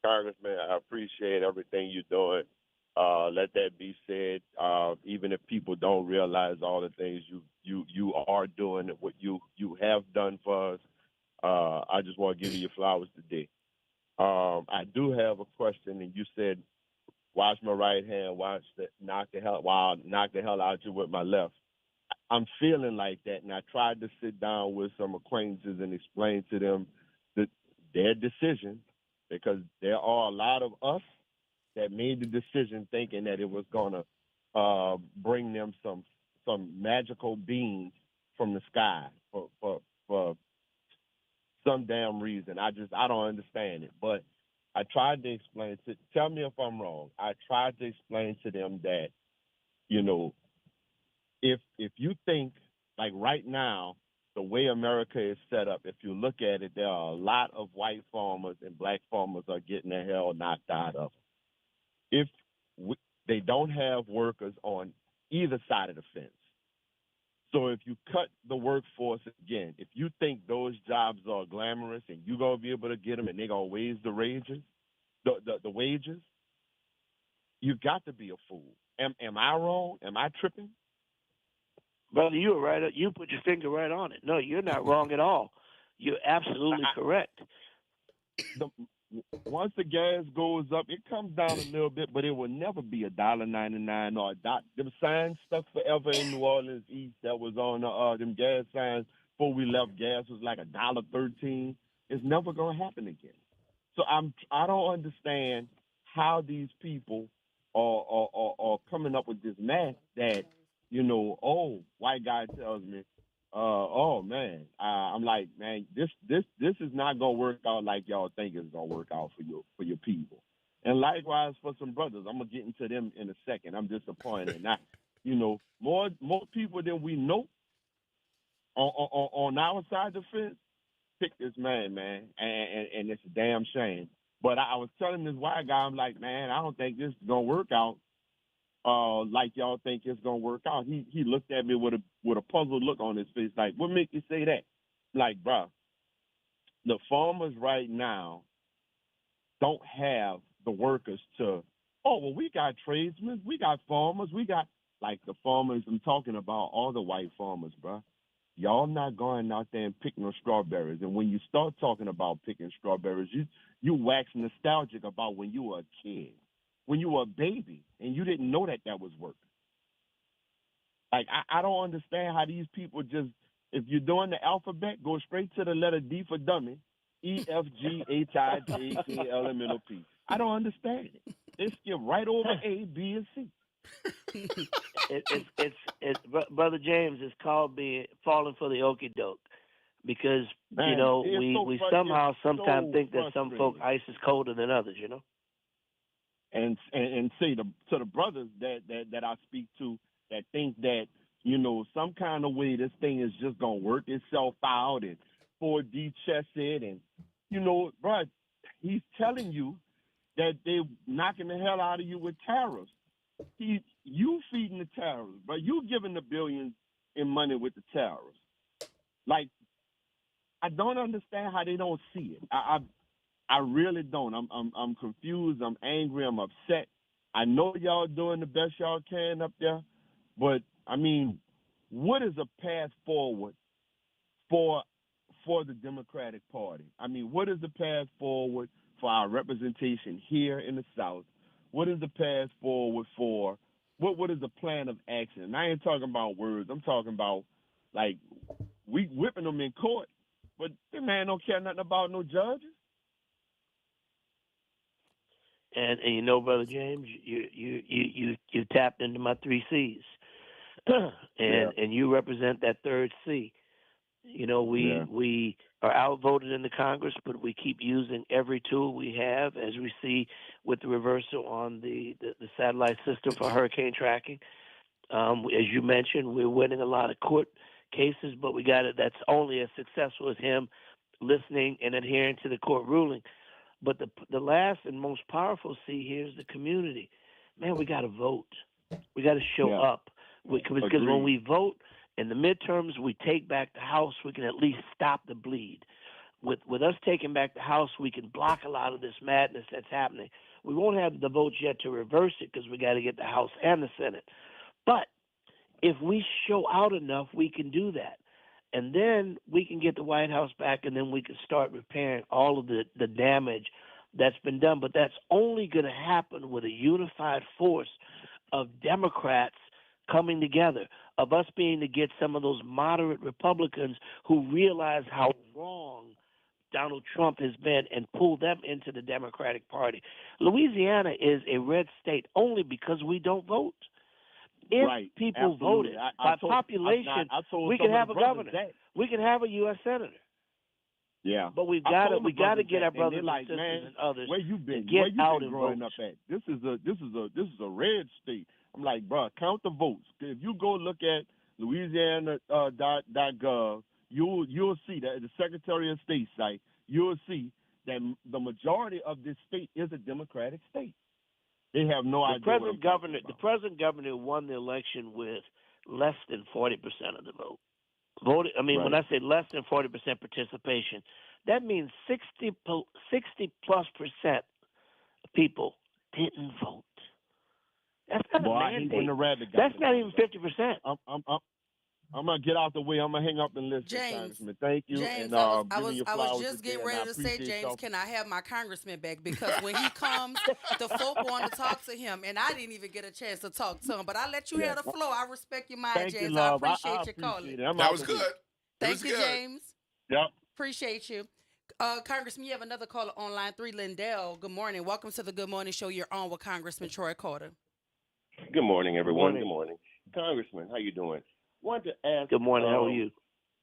Congressman, I appreciate everything you're doing. Let that be said. Even if people don't realize all the things you are doing, what you have done for us, I just want to give you your flowers today. I do have a question, and you said, "Watch my right hand, knock the hell out you with my left." I'm feeling like that, and I tried to sit down with some acquaintances and explain to them their decision, because there are a lot of us that made the decision thinking that it was going to bring them some magical beings from the sky for some damn reason. I don't understand it. But I tried to explain tell me if I'm wrong. I tried to explain to them that, you know, if you think, like right now, the way America is set up, if you look at it, there are a lot of white farmers and black farmers are getting the hell knocked out of them. They don't have workers on either side of the fence. So if you cut the workforce again, if you think those jobs are glamorous and you're going to be able to get them and they're going to raise the wages, you got to be a fool. Am I wrong? Am I tripping? Brother, you were right. You put your finger right on it. No, you're not wrong at all. You're absolutely correct. Once the gas goes up, it comes down a little bit, but it will never be $1.99 or $1. Them signs stuck forever in New Orleans East that was on them gas signs before we left. Gas was like $1.13. It's never gonna happen again. So I don't understand how these people are coming up with this math that, you know, white guy tells me, oh man, I'm like, man, this is not gonna work out like y'all think it's gonna work out for your people. And likewise for some brothers, I'm gonna get into them in a second. I'm disappointed. Now, you know, more people than we know on our side of the fence pick this man, and it's a damn shame. But I was telling this white guy, I'm like, man, I don't think this is gonna work out like y'all think it's gonna work out. He looked at me with a puzzled look on his face, like, what make you say that? Like, bro, the farmers right now don't have the workers to, we got tradesmen, we got farmers, we got, like, the farmers I'm talking about, all the white farmers, bro. Y'all not going out there and picking no strawberries. And when you start talking about picking strawberries, you wax nostalgic about when you were a kid, when you were a baby, and you didn't know that was working. Like, I don't understand how these people just, if you're doing the alphabet, go straight to the letter D for dummy, E, F, G, H, I, J, K, L, M, N, O, P. I don't understand it. They skip right over A, B, and C. Brother James, it's called falling for the okie doke, because we somehow sometimes think that some folk ice is colder than others, And say to the brothers that I speak to that think that some kind of way this thing is just gonna work itself out and 4D chess it, and bro, he's telling you that they're knocking the hell out of you with tariffs. You feeding the tariffs, but you giving the billions in money with the tariffs. Like, I don't understand how they don't see it. I really don't. I'm confused. I'm angry. I'm upset. I know y'all doing the best y'all can up there, but I mean, what is a path forward for the Democratic Party? I mean, what is the path forward for our representation here in the South? What is the path forward for what is the plan of action? And I ain't talking about words. I'm talking about, like, we whipping them in court, but the man don't care nothing about no judges. And Brother James, you tapped into my 3 C's, and you represent that third C. We are outvoted in the Congress, but we keep using every tool we have, as we see with the reversal on the satellite system for hurricane tracking. As you mentioned, we're winning a lot of court cases, but that's only as successful as him listening and adhering to the court ruling. But the last and most powerful C here is the community. Man, we got to vote. We got to show up. Because when we vote in the midterms, we take back the House, we can at least stop the bleed. With us taking back the House, we can block a lot of this madness that's happening. We won't have the votes yet to reverse it, because we got to get the House and the Senate. But if we show out enough, we can do that. And then we can get the White House back, and then we can start repairing all of the damage that's been done. But that's only going to happen with a unified force of Democrats coming together, of us being to get some of those moderate Republicans who realize how wrong Donald Trump has been and pull them into the Democratic Party. Louisiana is a red state only because we don't vote. If people voted by population, we can have a governor. We can have a U.S. senator. Yeah, but we got to get our brothers and sisters and others where you been, to get out and growing vote. Up at? This is a red state. I'm like, bro, count the votes. If you go look at Louisiana.gov, you'll see that the Secretary of State site. You'll see that the majority of this state is a Democratic state. They have no idea. The present governor won the election with less than 40% of the vote. When I say less than 40% participation, that means 60 plus % of people didn't vote. That's not a mandate. That's not even 50%. I'm gonna get out the way. I'm gonna hang up and listen. James, Congressman, thank you. James, and, I was just getting ready to say, James, can I have my congressman back? Because when he comes, the folk want to talk to him, and I didn't even get a chance to talk to him. But I let you have the floor. I respect your mind, thank James. You, love. I appreciate you calling. That was good. Thank you, James. Yep. Appreciate you. Congressman, you have another caller on line 3, Lindell. Good morning. Welcome to the Good Morning Show. You're on with Congressman Troy Carter. Good morning, everyone. Good morning. Congressman, how you doing? Wanted to ask. Good morning. How are you?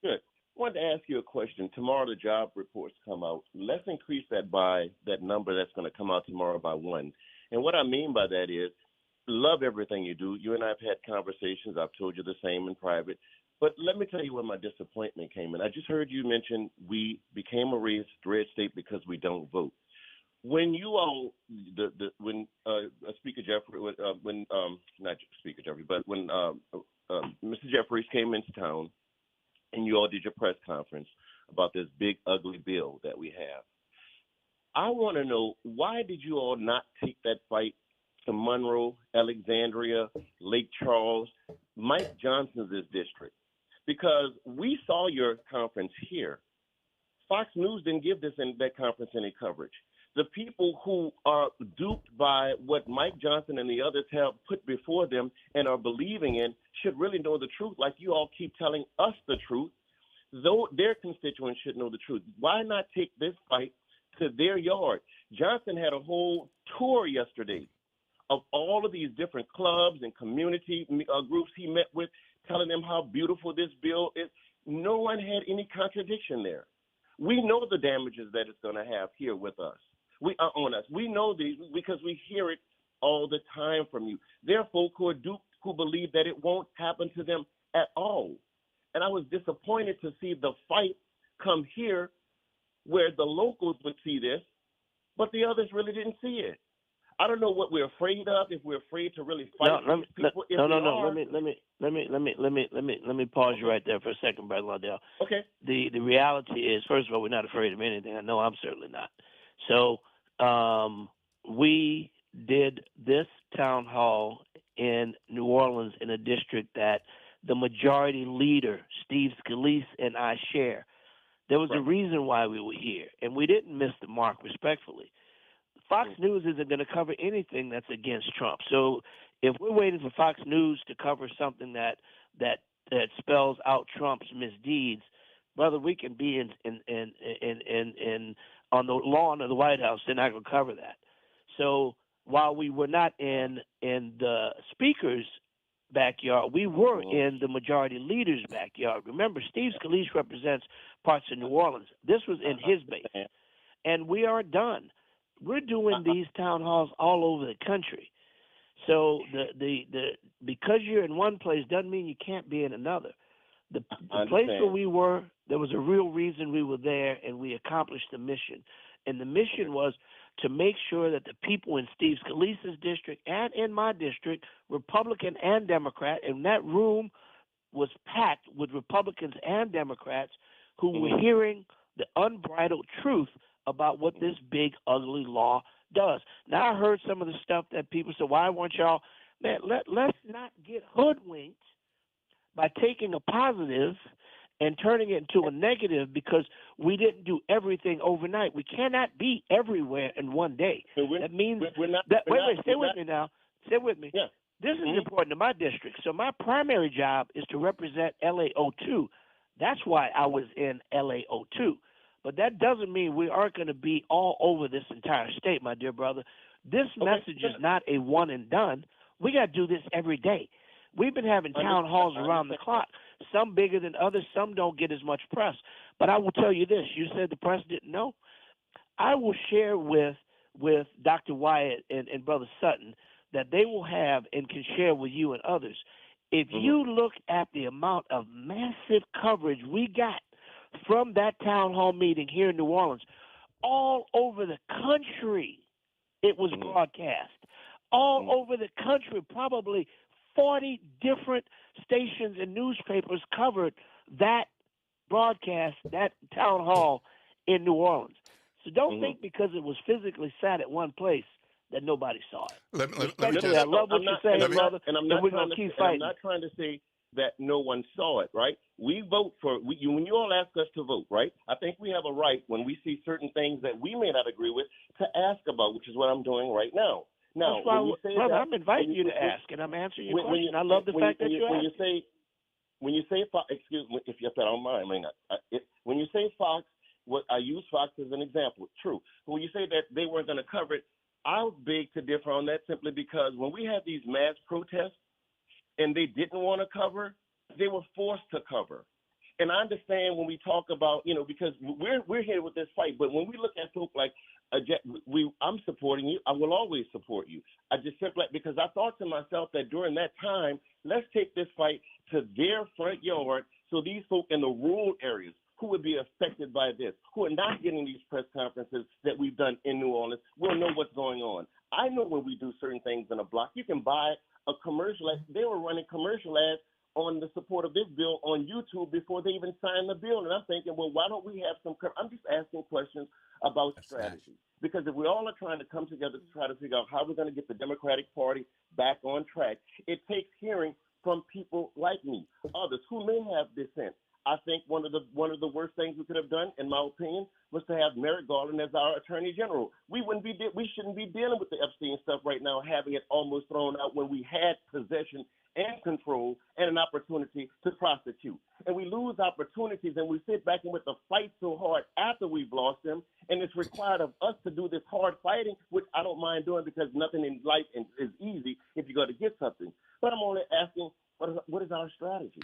Good. Wanted to ask you a question. Tomorrow the job reports come out. Let's increase that by that number that's going to come out tomorrow by 1. And what I mean by that is, love everything you do. You and I have had conversations. I've told you the same in private. But let me tell you where my disappointment came in. I just heard you mention we became a red state because we don't vote. When you all, when Speaker Jeffrey, not Speaker Jeffrey, but when Mr. Jeffries came into town and you all did your press conference about this big, ugly bill that we have, I want to know, why did you all not take that fight to Monroe, Alexandria, Lake Charles, Mike Johnson's district? Because we saw your conference here. Fox News didn't give that conference any coverage. The people who are duped by what Mike Johnson and the others have put before them and are believing in should really know the truth, like you all keep telling us the truth. Though their constituents should know the truth. Why not take this fight to their yard? Johnson had a whole tour yesterday of all of these different clubs and community groups he met with, telling them how beautiful this bill is. No one had any contradiction there. We know the damages that it's going to have here with us. We are on us. We know these because we hear it all the time from you. There are folk who believe that it won't happen to them at all. And I was disappointed to see the fight come here where the locals would see this, but the others really didn't see it. I don't know what we're afraid of. If we're afraid to really fight people, Let me pause you right there for a second, Brother Laudell. Okay. The reality is, first of all, we're not afraid of anything. I know I'm certainly not. So we did this town hall in New Orleans in a district that the majority leader, Steve Scalise, and I share. There was a reason why we were here, and we didn't miss the mark, respectfully. Fox News isn't going to cover anything that's against Trump. So if we're waiting for Fox News to cover something that spells out Trump's misdeeds, brother, we can be in on the lawn of the White House. They're not going to cover that. So while we were not in the speaker's backyard, we were in the majority leader's backyard. Remember, Steve Scalise represents parts of New Orleans. This was in his base. And we are done. We're doing these town halls all over the country. So the because you're in one place doesn't mean you can't be in another. The place where we were, there was a real reason we were there, and we accomplished the mission. And the mission was to make sure that the people in Steve Scalise's district and in my district, Republican and Democrat, and that room was packed with Republicans and Democrats who were hearing the unbridled truth about what this big, ugly law does. Now, I heard some of the stuff that people said, why weren't y'all? Man, let's not get hoodwinked by taking a positive and turning it into a negative because we didn't do everything overnight. We cannot be everywhere in one day. That means stay with me now. Stay with me. Yeah. This is important to my district. So my primary job is to represent LAO2. That's why I was in LAO2. But that doesn't mean we aren't going to be all over this entire state, my dear brother. This message is not a one and done. We got to do this every day. We've been having town halls around the clock, some bigger than others, some don't get as much press. But I will tell you this. You said the press didn't know. I will share with Dr. Wyatt and Brother Sutton that they will have and can share with you and others. If you look at the amount of massive coverage we got from that town hall meeting here in New Orleans, all over the country, it was broadcast. All over the country, probably 40 different stations and newspapers covered that broadcast, that town hall in New Orleans. So don't think because it was physically sat at one place that nobody saw it. Let me I love what you're saying, brother, and we're going to keep fighting. I'm not trying to say that no one saw it, right? We vote for when you all ask us to vote, right? I think we have a right when we see certain things that we may not agree with to ask about, which is what I'm doing right now. Now, that's why, brother, I'm inviting you to ask, and I'm answering your question. I love the fact that you asked. When you say Fox, excuse me, if I don't mind, when you say Fox, I use Fox as an example. True. But when you say that they weren't going to cover it, I'll beg to differ on that simply because when we had these mass protests and they didn't want to cover, they were forced to cover. And I understand when we talk about, because we're here with this fight, but when we look at folk like I'm supporting you. I will always support you. I just simply because I thought to myself that during that time, let's take this fight to their front yard so these folk in the rural areas who would be affected by this, who are not getting these press conferences that we've done in New Orleans, will know what's going on. I know when we do certain things in a block, you can buy a commercial ad. They were running commercial ads on the support of this bill on YouTube before they even signed the bill. And I'm thinking, well, why don't we have some – I'm just asking questions about strategy. Because if we all are trying to come together to try to figure out how we're going to get the Democratic Party back on track, it takes hearing from people like me, others who may have dissent. I think one of the worst things we could have done, in my opinion, was to have Merrick Garland as our Attorney General. We shouldn't be dealing with the Epstein stuff right now, having it almost thrown out when we had possession and control and an opportunity opportunity to prosecute. And we lose opportunities, and we sit back and we have to fight so hard after we've lost them. And it's required of us to do this hard fighting, which I don't mind doing because nothing in life is easy if you're going to get something. But I'm only asking, what is our strategy?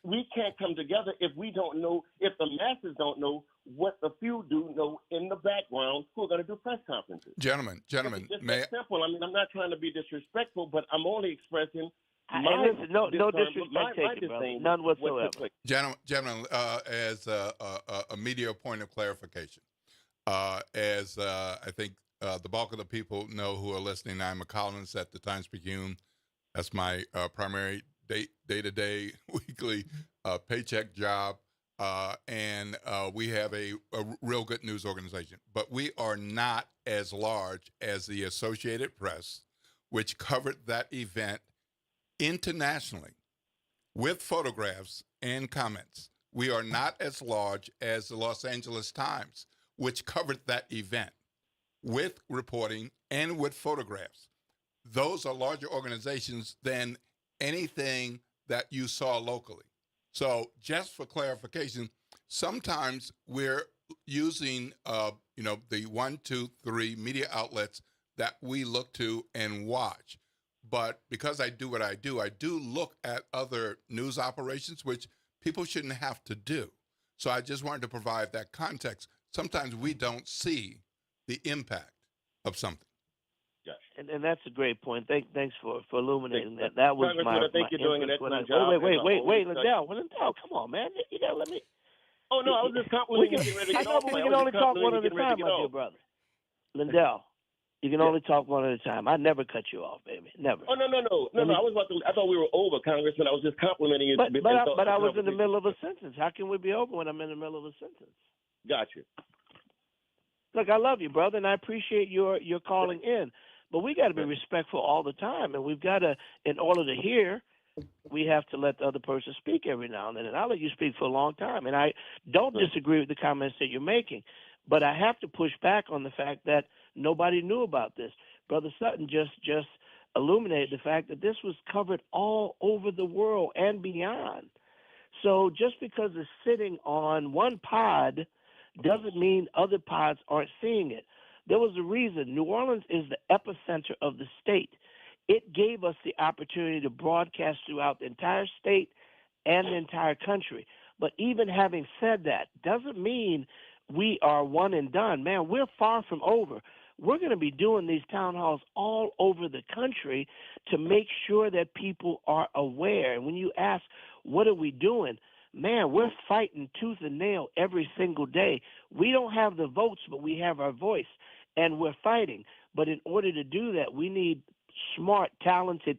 We can't come together if we don't know, if the masses don't know what the few do know in the background who are going to do press conferences. Gentlemen, it's that simple. I mean, I'm not trying to be disrespectful, but I'm only expressing no disrespect taken, brother. None whatsoever. Gentlemen, as a media point of clarification, as I think the bulk of the people know who are listening, I'm a columnist at the Times-Picayune. That's my primary day-to-day, weekly paycheck job, and we have a real good news organization. But we are not as large as the Associated Press, which covered that event internationally with photographs and comments. We are not as large as the Los Angeles Times, which covered that event with reporting and with photographs. Those are larger organizations than anything that you saw locally. So just for clarification, sometimes we're using, the 1, 2, 3 media outlets that we look to and watch. But because I do what I do look at other news operations, which people shouldn't have to do. So I just wanted to provide that context. Sometimes we don't see the impact of something. And that's a great point. Thanks for illuminating that. That was Congressman, my I think you're doing an interest when excellent job. Wait, Lindell, come on, man. You gotta let me. Oh no, I was just complimenting you. I know, but we can only talk one at a time, my dear brother. Lindell, you can only talk one at a time. I never cut you off, baby. Never. Oh no. I thought we were over, Congressman. I was just complimenting you. But I was in the middle of a sentence. How can we be over when I'm in the middle of a sentence? Gotcha. Look, I love you, brother, and I appreciate your calling in. But we got to be respectful all the time, and we've got to, in order to hear, we have to let the other person speak every now and then. And I'll let you speak for a long time. And I don't disagree with the comments that you're making, but I have to push back on the fact that nobody knew about this. Brother Sutton just illuminated the fact that this was covered all over the world and beyond. So just because it's sitting on one pod doesn't mean other pods aren't seeing it. There was a reason. New Orleans is the epicenter of the state. It gave us the opportunity to broadcast throughout the entire state and the entire country. But even having said that, doesn't mean we are one and done. Man, we're far from over. We're going to be doing these town halls all over the country to make sure that people are aware. And when you ask, what are we doing? Man, we're fighting tooth and nail every single day. We don't have the votes, but we have our voice, and we're fighting. But in order to do that, we need smart, talented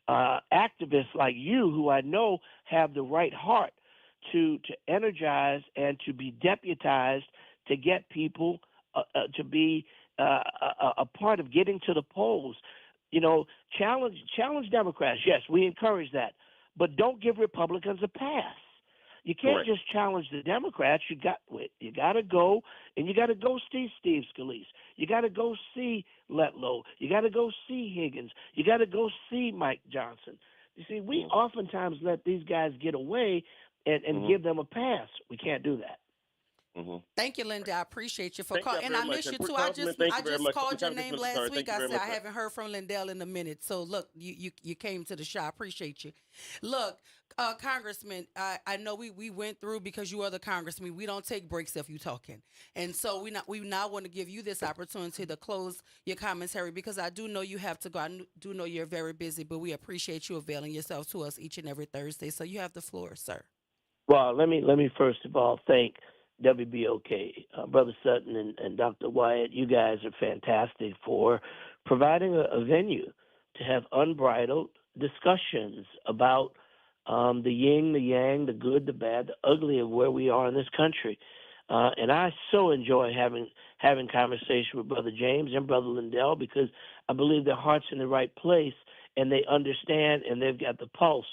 activists like you, who I know have the right heart to energize and to be deputized to get people to be a part of getting to the polls. You know, challenge Democrats. Yes, we encourage that, but don't give Republicans a pass. You can't just challenge the Democrats. You got to go, and you got to go see Steve Scalise. You got to go see Letlow. You got to go see Higgins. You got to go see Mike Johnson. You see, we oftentimes let these guys get away and give them a pass. We can't do that. Thank you, Linda. I appreciate you for Thank you calling. And I very miss much. you too. And I just very much. called your name last Sorry. week. Thank you I very said I much. haven't heard from Lindell in a minute. So look, you came to the show. I appreciate you. Look, Congressman, I know we went through, because you are the congressman. We don't take breaks if you're talking, and so we now want to give you this opportunity to close your commentary, because I do know you have to go. I do know you're very busy, but we appreciate you availing yourself to us each and every Thursday. So you have the floor, sir. Well, let me first of all thank WBOK, Brother Sutton and Dr. Wyatt. You guys are fantastic for providing a venue to have unbridled discussions about the yin, the yang, the good, the bad, the ugly of where we are in this country. And I so enjoy having conversation with Brother James and Brother Lindell, because I believe their heart's in the right place and they understand and they've got the pulse.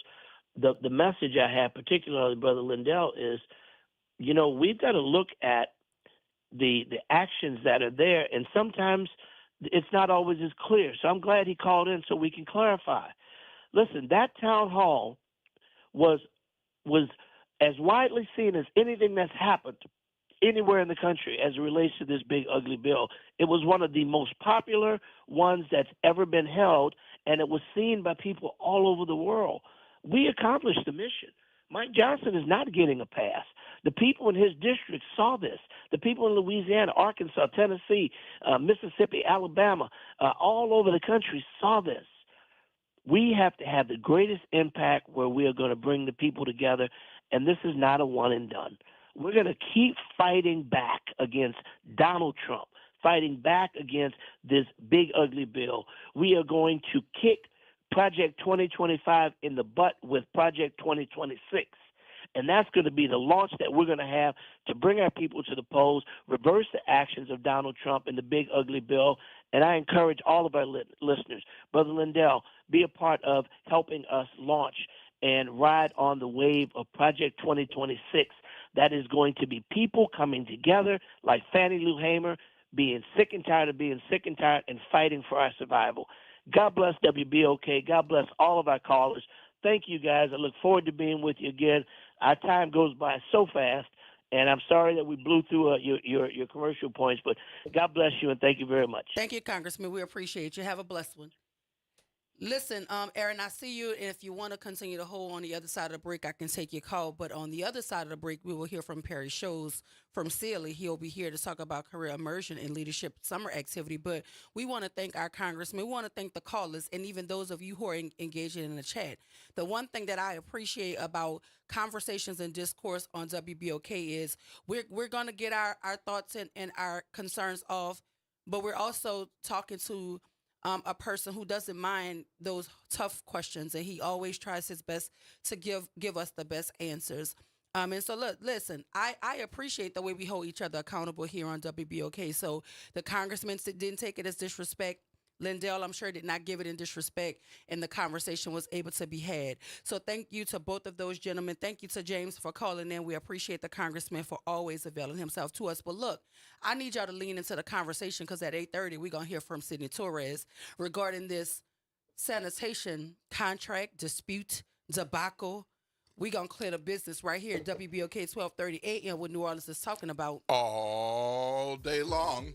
The message I have, particularly Brother Lindell, is, you know, we've got to look at the actions that are there, and sometimes it's not always as clear. So I'm glad he called in so we can clarify. Listen, that town hall was as widely seen as anything that's happened anywhere in the country as it relates to this big, ugly bill. It was one of the most popular ones that's ever been held, and it was seen by people all over the world. We accomplished the mission. Mike Johnson is not getting a pass. The people in his district saw this. The people in Louisiana, Arkansas, Tennessee, Mississippi, Alabama, all over the country saw this. We have to have the greatest impact where we are going to bring the people together, and this is not a one and done. We're going to keep fighting back against Donald Trump, fighting back against this big, ugly bill. We are going to kick Project 2025 in the butt with Project 2026. And that's going to be the launch that we're going to have to bring our people to the polls, reverse the actions of Donald Trump and the big, ugly bill. And I encourage all of our listeners, Brother Lindell, be a part of helping us launch and ride on the wave of Project 2026. That is going to be people coming together like Fannie Lou Hamer, being sick and tired of being sick and tired and fighting for our survival. God bless WBOK. God bless all of our callers. Thank you, guys. I look forward to being with you again. Our time goes by so fast, and I'm sorry that we blew through your commercial points, but God bless you, and thank you very much. Thank you, Congressman. We appreciate you. Have a blessed one. Listen, Aaron, I see you, and if you want to continue to hold on the other side of the break, I can take your call. But on the other side of the break, we will hear from Perry Scholes from Sealy. He'll be here to talk about career immersion and leadership summer activity. But we want to thank our congressman. We want to thank the callers and even those of you who are engaging in the chat. The one thing that I appreciate about conversations and discourse on WBOK is we're going to get our thoughts and our concerns off, but we're also talking to a person who doesn't mind those tough questions, and he always tries his best to give us the best answers. And so, listen, I appreciate the way we hold each other accountable here on WBOK. So the congressman didn't take it as disrespect. Lindell, I'm sure, did not give it in disrespect, and the conversation was able to be had. So thank you to both of those gentlemen. Thank you to James for calling in. We appreciate the congressman for always availing himself to us. But look, I need y'all to lean into the conversation because at 8:30, we're going to hear from Sidney Torres regarding this sanitation contract dispute debacle. We're going to clear the business right here at WBOK 1230 AM, what New Orleans is talking about all day long.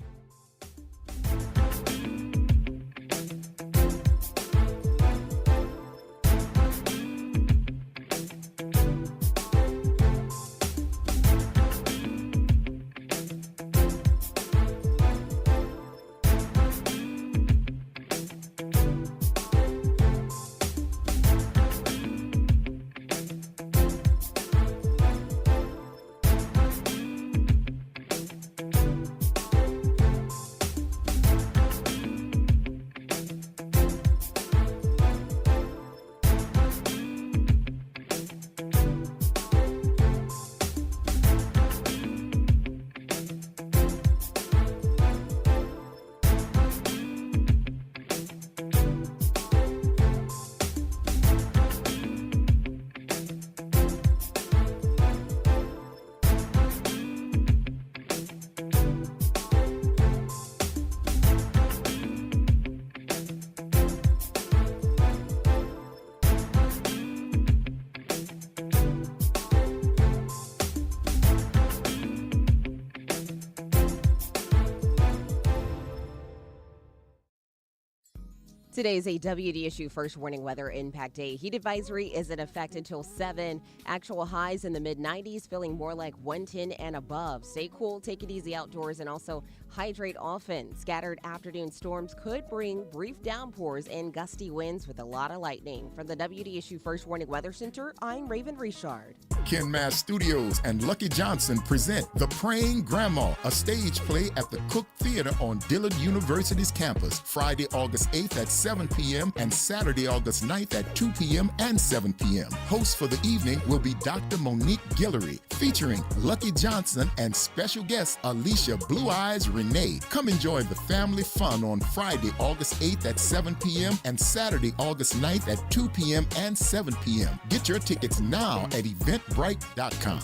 Today is a WDSU First Warning Weather Impact Day. Heat advisory is in effect until 7. Actual highs in the mid-90s, feeling more like 110 and above. Stay cool, take it easy outdoors, and also hydrate often. Scattered afternoon storms could bring brief downpours and gusty winds with a lot of lightning. From the WDSU First Warning Weather Center, I'm Raven Richard. Ken Mass Studios and Lucky Johnson present The Praying Grandma, a stage play at the Cook Theater on Dillard University's campus, Friday, August 8th at 7 p.m. and Saturday, August 9th at 2 p.m. and 7 p.m. Host for the evening will be Dr. Monique Guillory, featuring Lucky Johnson and special guest Alicia Blue Eyes Renee. Come enjoy the family fun on Friday, August 8th at 7 p.m. and Saturday, August 9th at 2 p.m. and 7 p.m. Get your tickets now at eventbrite.com.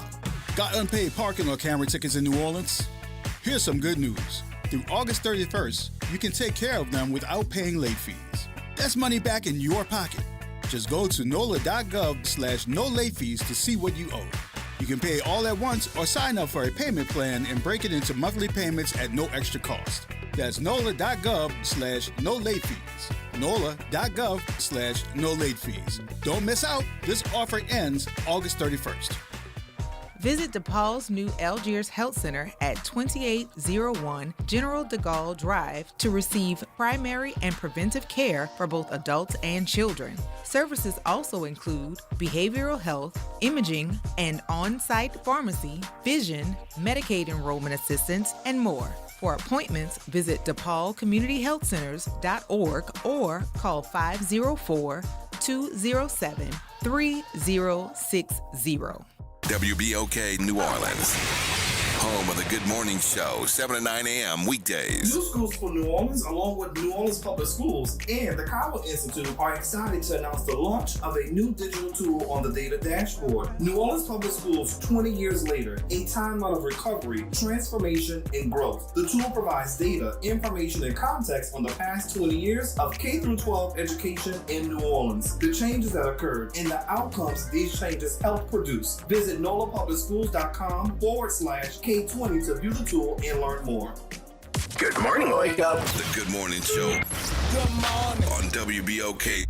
Got unpaid parking or camera tickets in New Orleans? Here's some good news. Through August 31st, you can take care of them without paying late fees. That's money back in your pocket. Just go to NOLA.gov/no late fees to see what you owe. You can pay all at once or sign up for a payment plan and break it into monthly payments at no extra cost. That's NOLA.gov/no late fees. NOLA.gov/no late fees. Don't miss out. This offer ends August 31st. Visit DePaul's new Algiers Health Center at 2801 General de Gaulle Drive to receive primary and preventive care for both adults and children. Services also include behavioral health, imaging, and on-site pharmacy, vision, Medicaid enrollment assistance, and more. For appointments, visit DePaulCommunityHealthCenters.org or call 504-207-3060. WBOK New Orleans, home of the Good Morning Show, 7 to 9 a.m. weekdays. New Schools for New Orleans, along with New Orleans Public Schools and the Kyle Institute, are excited to announce the launch of a new digital tool on the data dashboard. New Orleans Public Schools, 20 years later, a timeline of recovery, transformation, and growth. The tool provides data, information, and context on the past 20 years of K-12 education in New Orleans, the changes that occurred, and the outcomes these changes helped produce. Visit nolapublicschools.com/K20 to view the tool and learn more. Good morning, Wake Up. The Good Morning Show. Good morning. On WBOK.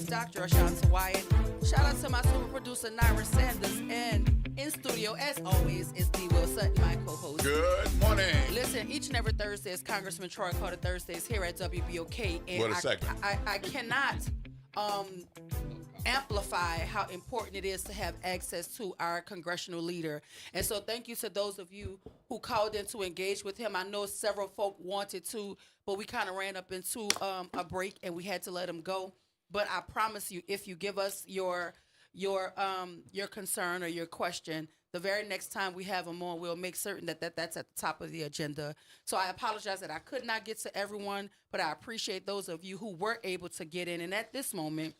Dr. Ashanta Wyatt. Shout out to my super producer, Naira Sanders. And in studio, as always, is D. Will Sutton, my co-host. Good morning. Listen, each and every Thursday is Congressman Troy Carter Thursdays here at WBOK. And what a segment. I cannot amplify how important it is to have access to our congressional leader. And so thank you to those of you who called in to engage with him. I know several folk wanted to, but we kind of ran up into a break and we had to let him go. But I promise you, if you give us your concern or your question, the very next time we have him on, we'll make certain that that's at the top of the agenda. So I apologize that I could not get to everyone, but I appreciate those of you who were able to get in. And at this moment,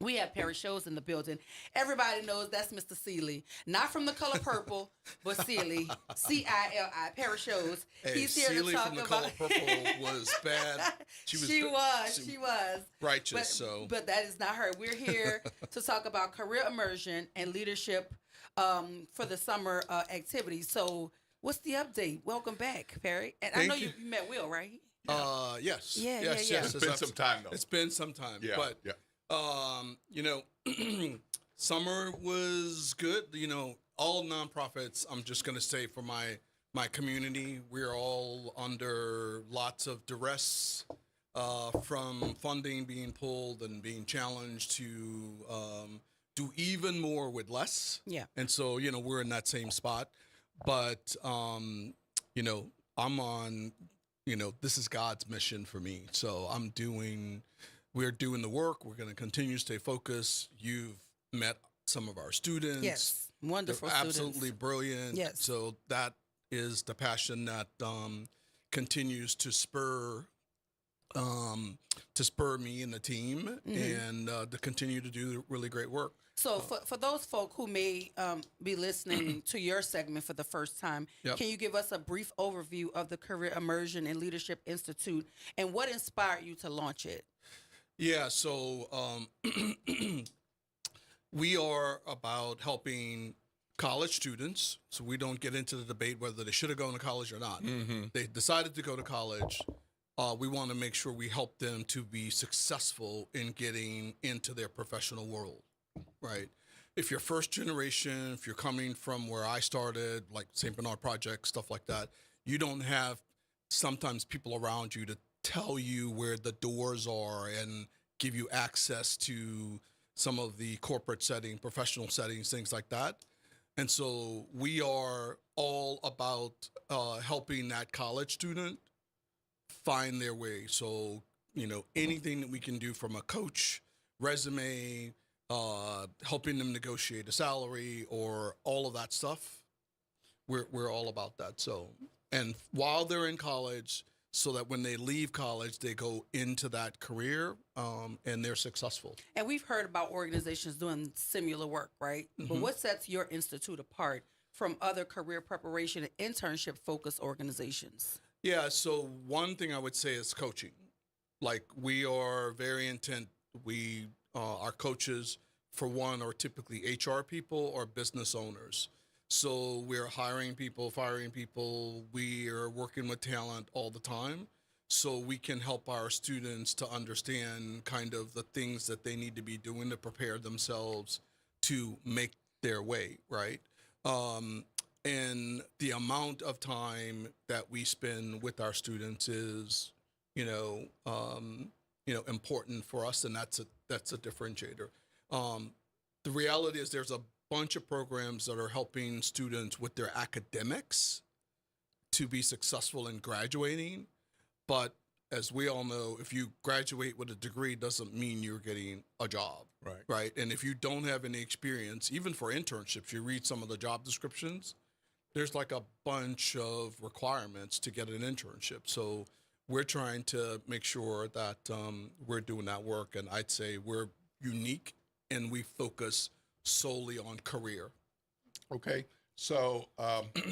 we have Perry Shows in the building. Everybody knows that's Mr. Seeley. Not from The Color Purple, but Seeley. C-I-L-I. Perry Shows. Hey, he's here Seeley to talk from The about... Color Purple was bad. She was righteous. But that is not her. We're here to talk about career immersion and leadership for the summer activities. So what's the update? Welcome back, Perry. And I know you met Will, right? Yes. Yes. It's been some time, though. It's been some time. Yeah, but, summer was good. All nonprofits, I'm just going to say for my my community. We're all under lots of duress from funding being pulled and being challenged to do even more with less. Yeah. And so, we're in that same spot. But, I'm on, this is God's mission for me. So we're doing the work. We're going to continue to stay focused. You've met some of our students. Yes. Wonderful They're students. absolutely brilliant. Yes. So that is the passion that continues to spur me and the team, and to continue to do really great work. So for those folk who may be listening to your segment for the first time, Yep. Can you give us a brief overview of the Career Immersion and Leadership Institute and what inspired you to launch it? Yeah, so we are about helping college students, so we don't get into the debate whether they should have gone to college or not. They decided to go to college. We want to make sure we help them to be successful in getting into their professional world, right? If you're first generation, if you're coming from where I started, like St. Bernard Project, stuff like that, you don't have sometimes people around you to tell you where the doors are and give you access to some of the corporate setting, professional settings, things like that. And so we are all about helping that college student find their way. So, anything that we can do from a coach, resume, helping them negotiate a salary or all of that stuff, we're all about that. So, and while they're in college, so that when they leave college, they go into that career and they're successful. And we've heard about organizations doing similar work, right? But what sets your institute apart from other career preparation and internship focused organizations? Yeah, so one thing I would say is coaching. Like, we are very intent. Our coaches, for one, are typically HR people or business owners. So we're hiring people, firing people. We are working with talent all the time. So we can help our students to understand kind of the things that they need to be doing to prepare themselves to make their way, right? And the amount of time that we spend with our students is, important for us, and that's a differentiator. The reality is there's a bunch of programs that are helping students with their academics to be successful in graduating, but as we all know, if you graduate with a degree doesn't mean you're getting a job, right? And if you don't have any experience, even for internships, you read some of the job descriptions, there's like a bunch of requirements to get an internship. So we're trying to make sure that we're doing that work. And I'd say we're unique and we focus solely on career. Okay. So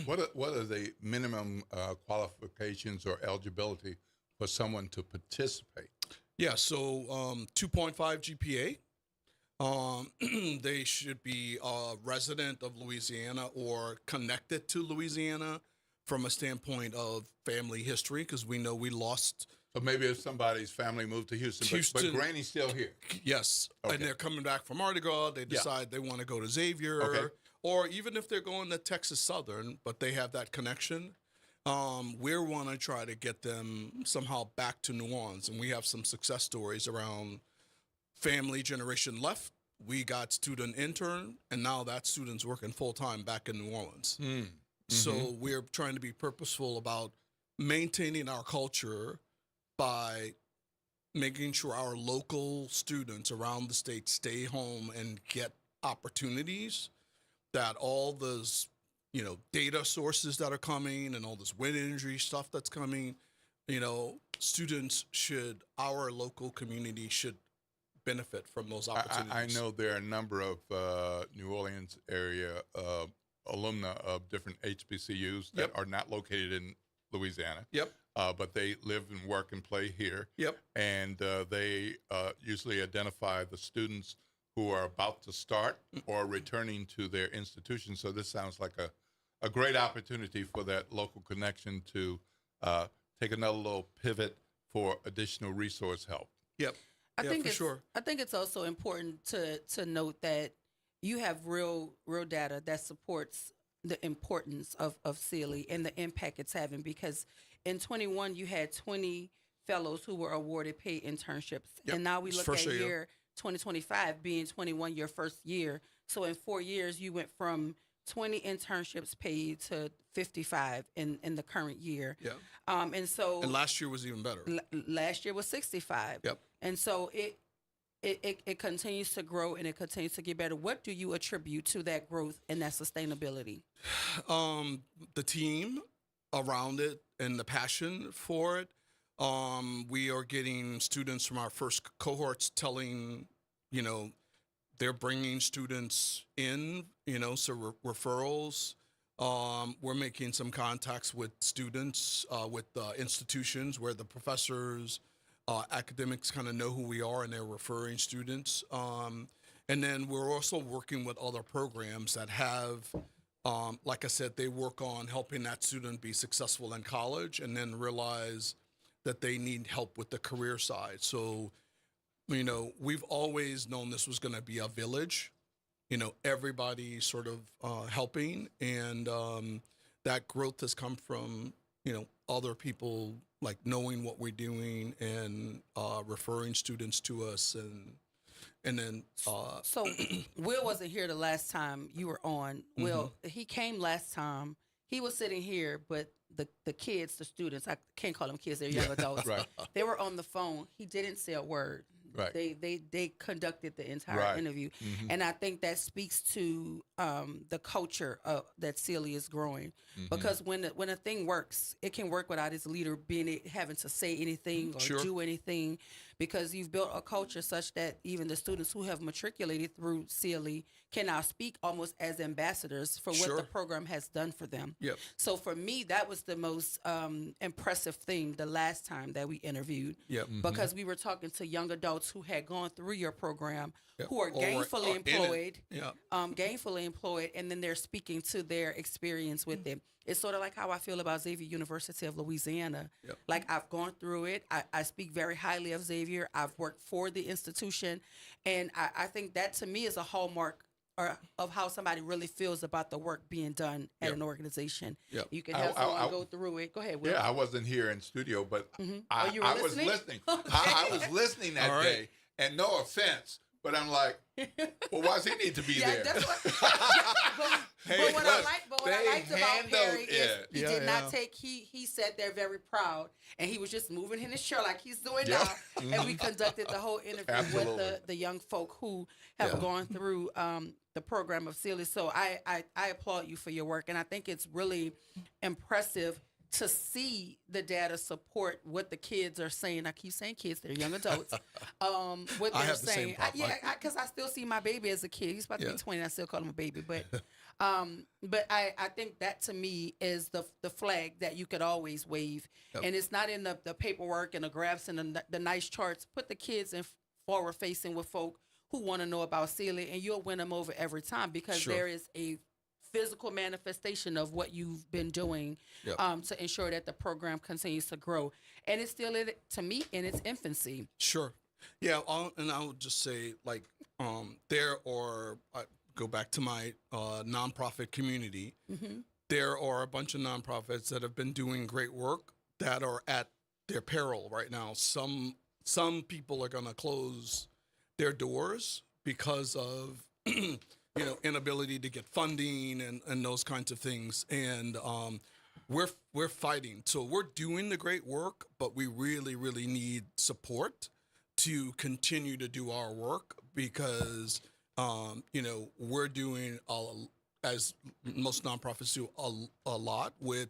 what are the minimum qualifications or eligibility for someone to participate? Yeah, so 2.5 GPA. They should be a resident of Louisiana or connected to Louisiana from a standpoint of family history, because we know we lost. So maybe if somebody's family moved to Houston, but Granny's still here. Yes, okay. And they're coming back from Mardi Gras. They decide they want to go to Xavier, okay. Or even if they're going to Texas Southern, but they have that connection. We want to try to get them somehow back to New Orleans, and we have some success stories around family generation left. We got student intern, and now that student's working full-time back in New Orleans. Mm. So we're trying to be purposeful about maintaining our culture by making sure our local students around the state stay home and get opportunities, that all those, data sources that are coming and all this wind energy stuff that's coming, students our local community should benefit from those opportunities. I know there are a number of New Orleans area alumni of different HBCUs that are not located in Louisiana. Yep. But they live and work and play here. Yep. And they usually identify the students who are about to start or returning to their institution. So this sounds like a great opportunity for that local connection to take another little pivot for additional resource help. Yep. I think it's also important to note that you have real data that supports the importance of Sealy and the impact it's having, because in 21 you had 20 fellows who were awarded paid internships, and now we look at year 2025 being 21 your first year. So in 4 years you went from 20 internships paid to 55 in the current year. Yeah. And last year was even better. Last year was 65. Yep. And so it continues to grow and it continues to get better. What do you attribute to that growth and that sustainability? The team around it and the passion for it. We are getting students from our first cohorts telling, they're bringing students in, so referrals. We're making some contacts with students, with institutions where the professors, academics kind of know who we are, and they're referring students. And then we're also working with other programs that have, like I said, they work on helping that student be successful in college and then realize that they need help with the career side. So, we've always known this was going to be a village, everybody sort of helping. And that growth has come from, other people like knowing what we're doing and referring students to us. And then. So Will wasn't here the last time you were on. Will, he came last time. He was sitting here, but the kids, the students, I can't call them kids, they're young adults. Right. They were on the phone. He didn't say a word. Right. They conducted the entire interview. And I think that speaks to the culture that Sealy is growing. Because when a thing works, it can work without its leader having to say anything or do anything, because you've built a culture such that even the students who have matriculated through Sealy can now speak almost as ambassadors for what the program has done for them. Yep. So for me, that was the most impressive thing the last time that we interviewed. Yep. Because we were talking to young adults who had gone through your program, who are gainfully employed, gainfully employed, and then they're speaking to their experience with them. It's sort of like how I feel about Xavier University of Louisiana. Yep. Like, I've gone through it. I speak very highly of Xavier. I've worked for the institution. And I think that, to me, is a hallmark of how somebody really feels about the work being done at an organization. Yep. You can have someone go through it. Go ahead, Will. Yeah, I wasn't here in studio, but I was listening. Okay. I was listening that day, and no offense, but I'm like, well, why does he need to be there? That's what, but what I liked about Perry is he did not take, he sat there very proud, and he was just moving in his chair like he's doing now. And we conducted the whole interview with the young folk who have gone through the program of Sealy. So I applaud you for your work, and I think it's really impressive to see the data support what the kids are saying. I keep saying kids, they're young adults. What they're saying. Because I still see my baby as a kid. He's about to be 20, and I still call him a baby. But I think that, to me, is the flag that you could always wave. Yep. And it's not in the paperwork and the graphs and the nice charts. Put the kids in forward facing with folk who want to know about Sealy, and you'll win them over every time, because there is a physical manifestation of what you've been doing to ensure that the program continues to grow. And it's still, to me, in its infancy. Sure. Yeah, and I would just say, like, there are, go back to my nonprofit community, there are a bunch of nonprofits that have been doing great work that are at their peril right now. Some people are going to close their doors because of inability to get funding and those kinds of things. And we're fighting. So we're doing the great work, but we really, really need support to continue to do our work, because, we're doing, as most nonprofits do, a lot with,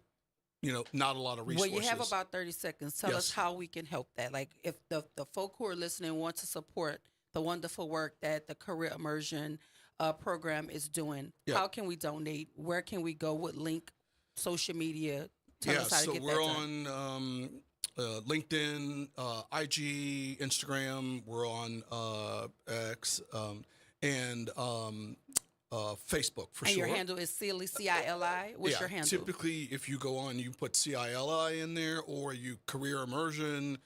not a lot of resources. Well, you have about 30 seconds. Tell us how we can help that. Like, if the folk who are listening want to support the wonderful work that the Career Immersion program is doing, how can we donate? Where can we go? What link? Social media? Tell us how to get that done. We're on LinkedIn, IG, Instagram. We're on X and Facebook for sure. And your handle is Sealy, CILI. What's your handle? Typically, if you go on, you put CILI in there, or you Career Immersion,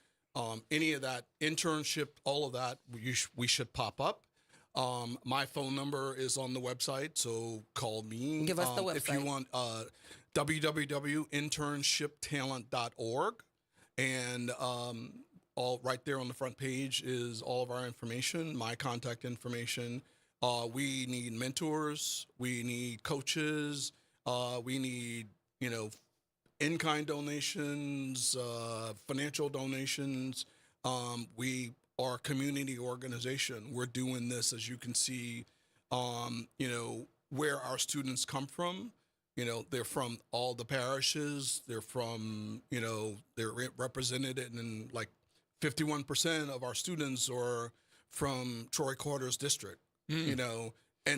any of that, internship, all of that, we should pop up. My phone number is on the website, so call me. Give us the website. If you want, www.internshiptalent.org. And all right there on the front page is all of our information, my contact information. We need mentors. We need coaches. We need, in-kind donations, financial donations. We are a community organization. We're doing this, as you can see, where our students come from. They're from all the parishes. They're from, they're represented in like 51% of our students are from Troy Quarters District, and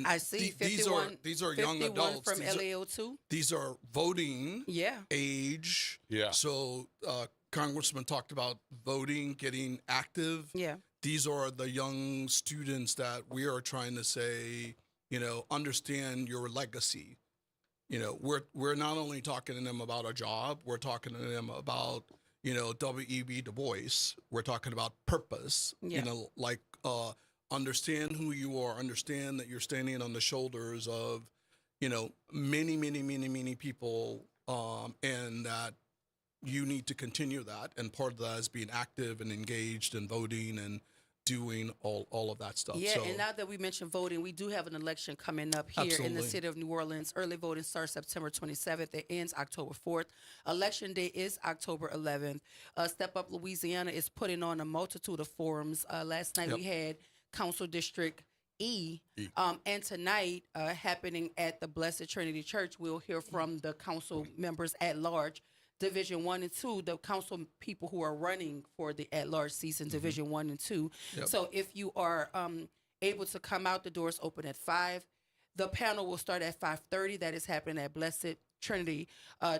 I see these are young adults from LAO2. These are voting age. Yeah. So Congressman talked about voting, getting active. Yeah. These are the young students that we are trying to say, understand your legacy. We're not only talking to them about a job, we're talking to them about, W.E.B. Du Bois. We're talking about purpose, understand who you are, understand that you're standing on the shoulders of, many, many, many, many people, and that you need to continue that. And part of that is being active and engaged and voting and doing all of that stuff. Yeah, so, and now that we mentioned voting, we do have an election coming up here in the city of New Orleans. Early voting starts September 27th. It ends October 4th. Election day is October 11th. Step Up Louisiana is putting on a multitude of forums. Last night we had Council District E. And tonight, happening at the Blessed Trinity Church, we'll hear from the council members at large. Division 1 and 2, the council people who are running for the at-large seats in Division 1 and 2. Yep. So if you are able to come out, the doors open at 5. The panel will start at 5:30. That is happening at Blessed Trinity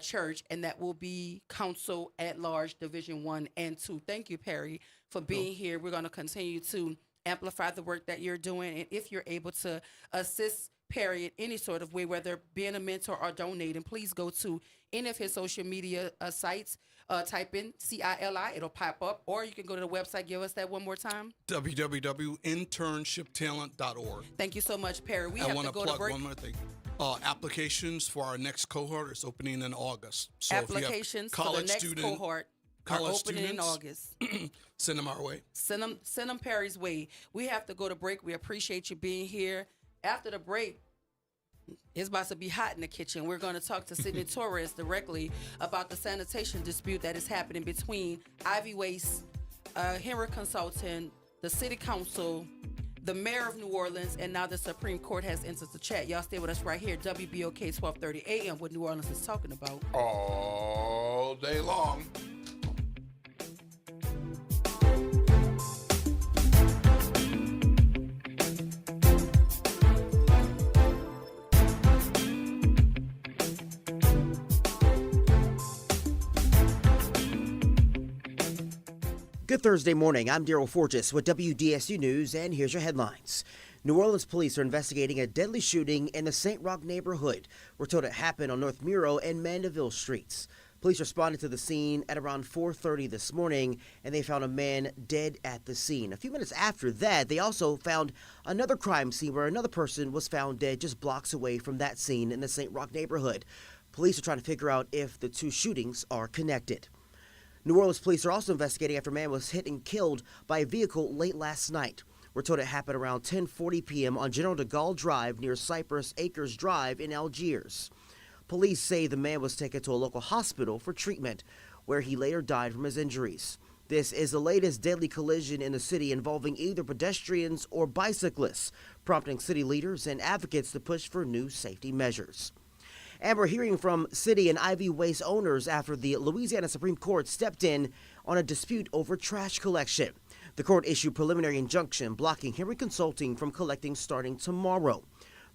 Church, and that will be council at-large Division 1 and 2. Thank you, Perry, for being here. We're going to continue to amplify the work that you're doing, and if you're able to assist Perry in any sort of way, whether being a mentor or donating, please go to any of his social media sites. Type in CILI, it'll pop up, or you can go to the website. Give us that one more time. www.internshiptalent.org. Thank you so much, Perry. I want to plug one more thing. Applications for our next cohort is opening in August. So applications for the next cohort are opening in August. Send them our way. Send them Perry's way. We have to go to break. We appreciate you being here. After the break, it's about to be hot in the kitchen. We're going to talk to Sidney Torres directly about the sanitation dispute that is happening between Ivy Waste, Henry Consulting, the City Council, the Mayor of New Orleans, and now the Supreme Court has entered the chat. Y'all stay with us right here, WBOK 1230 AM, what New Orleans is talking about. All day long. Good Thursday morning. I'm Daryl Forges with WDSU News, and here's your headlines. New Orleans police are investigating a deadly shooting in the St. Roch neighborhood. We're told it happened on North Muro and Mandeville streets. Police responded to the scene at around 4:30 this morning, and they found a man dead at the scene. A few minutes after that, they also found another crime scene where another person was found dead just blocks away from that scene in the St. Roch neighborhood. Police are trying to figure out if the two shootings are connected. New Orleans police are also investigating after a man was hit and killed by a vehicle late last night. We're told it happened around 10:40 p.m. on General de Gaulle Drive near Cypress Acres Drive in Algiers. Police say the man was taken to a local hospital for treatment, where he later died from his injuries. This is the latest deadly collision in the city involving either pedestrians or bicyclists, prompting city leaders and advocates to push for new safety measures. And we're hearing from city and Ivy Waste owners after the Louisiana Supreme Court stepped in on a dispute over trash collection. The court issued preliminary injunction blocking Henry Consulting from collecting starting tomorrow.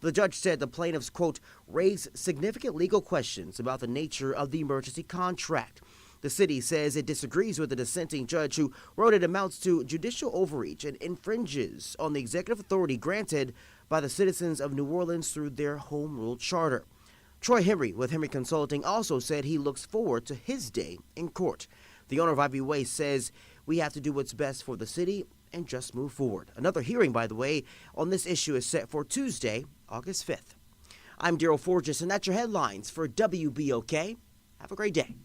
The judge said the plaintiffs, quote, raised significant legal questions about the nature of the emergency contract. The city says it disagrees with the dissenting judge who wrote it amounts to judicial overreach and infringes on the executive authority granted by the citizens of New Orleans through their home rule charter. Troy Henry with Henry Consulting also said he looks forward to his day in court. The owner of Ivy Waste says we have to do what's best for the city and just move forward. Another hearing, by the way, on this issue is set for Tuesday, August 5th. I'm Daryl Forges, and that's your headlines for WBOK. Have a great day.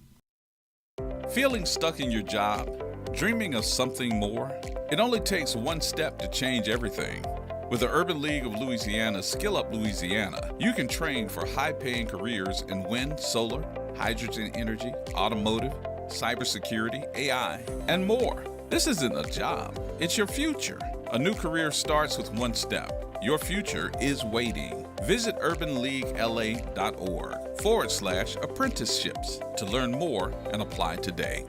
Feeling stuck in your job? Dreaming of something more? It only takes one step to change everything. With the Urban League of Louisiana Skill Up Louisiana, you can train for high-paying careers in wind, solar, hydrogen energy, automotive, cybersecurity, AI, and more. This isn't a job, it's your future. A new career starts with one step. Your future is waiting. Visit urbanleaguela.org/apprenticeships to learn more and apply today.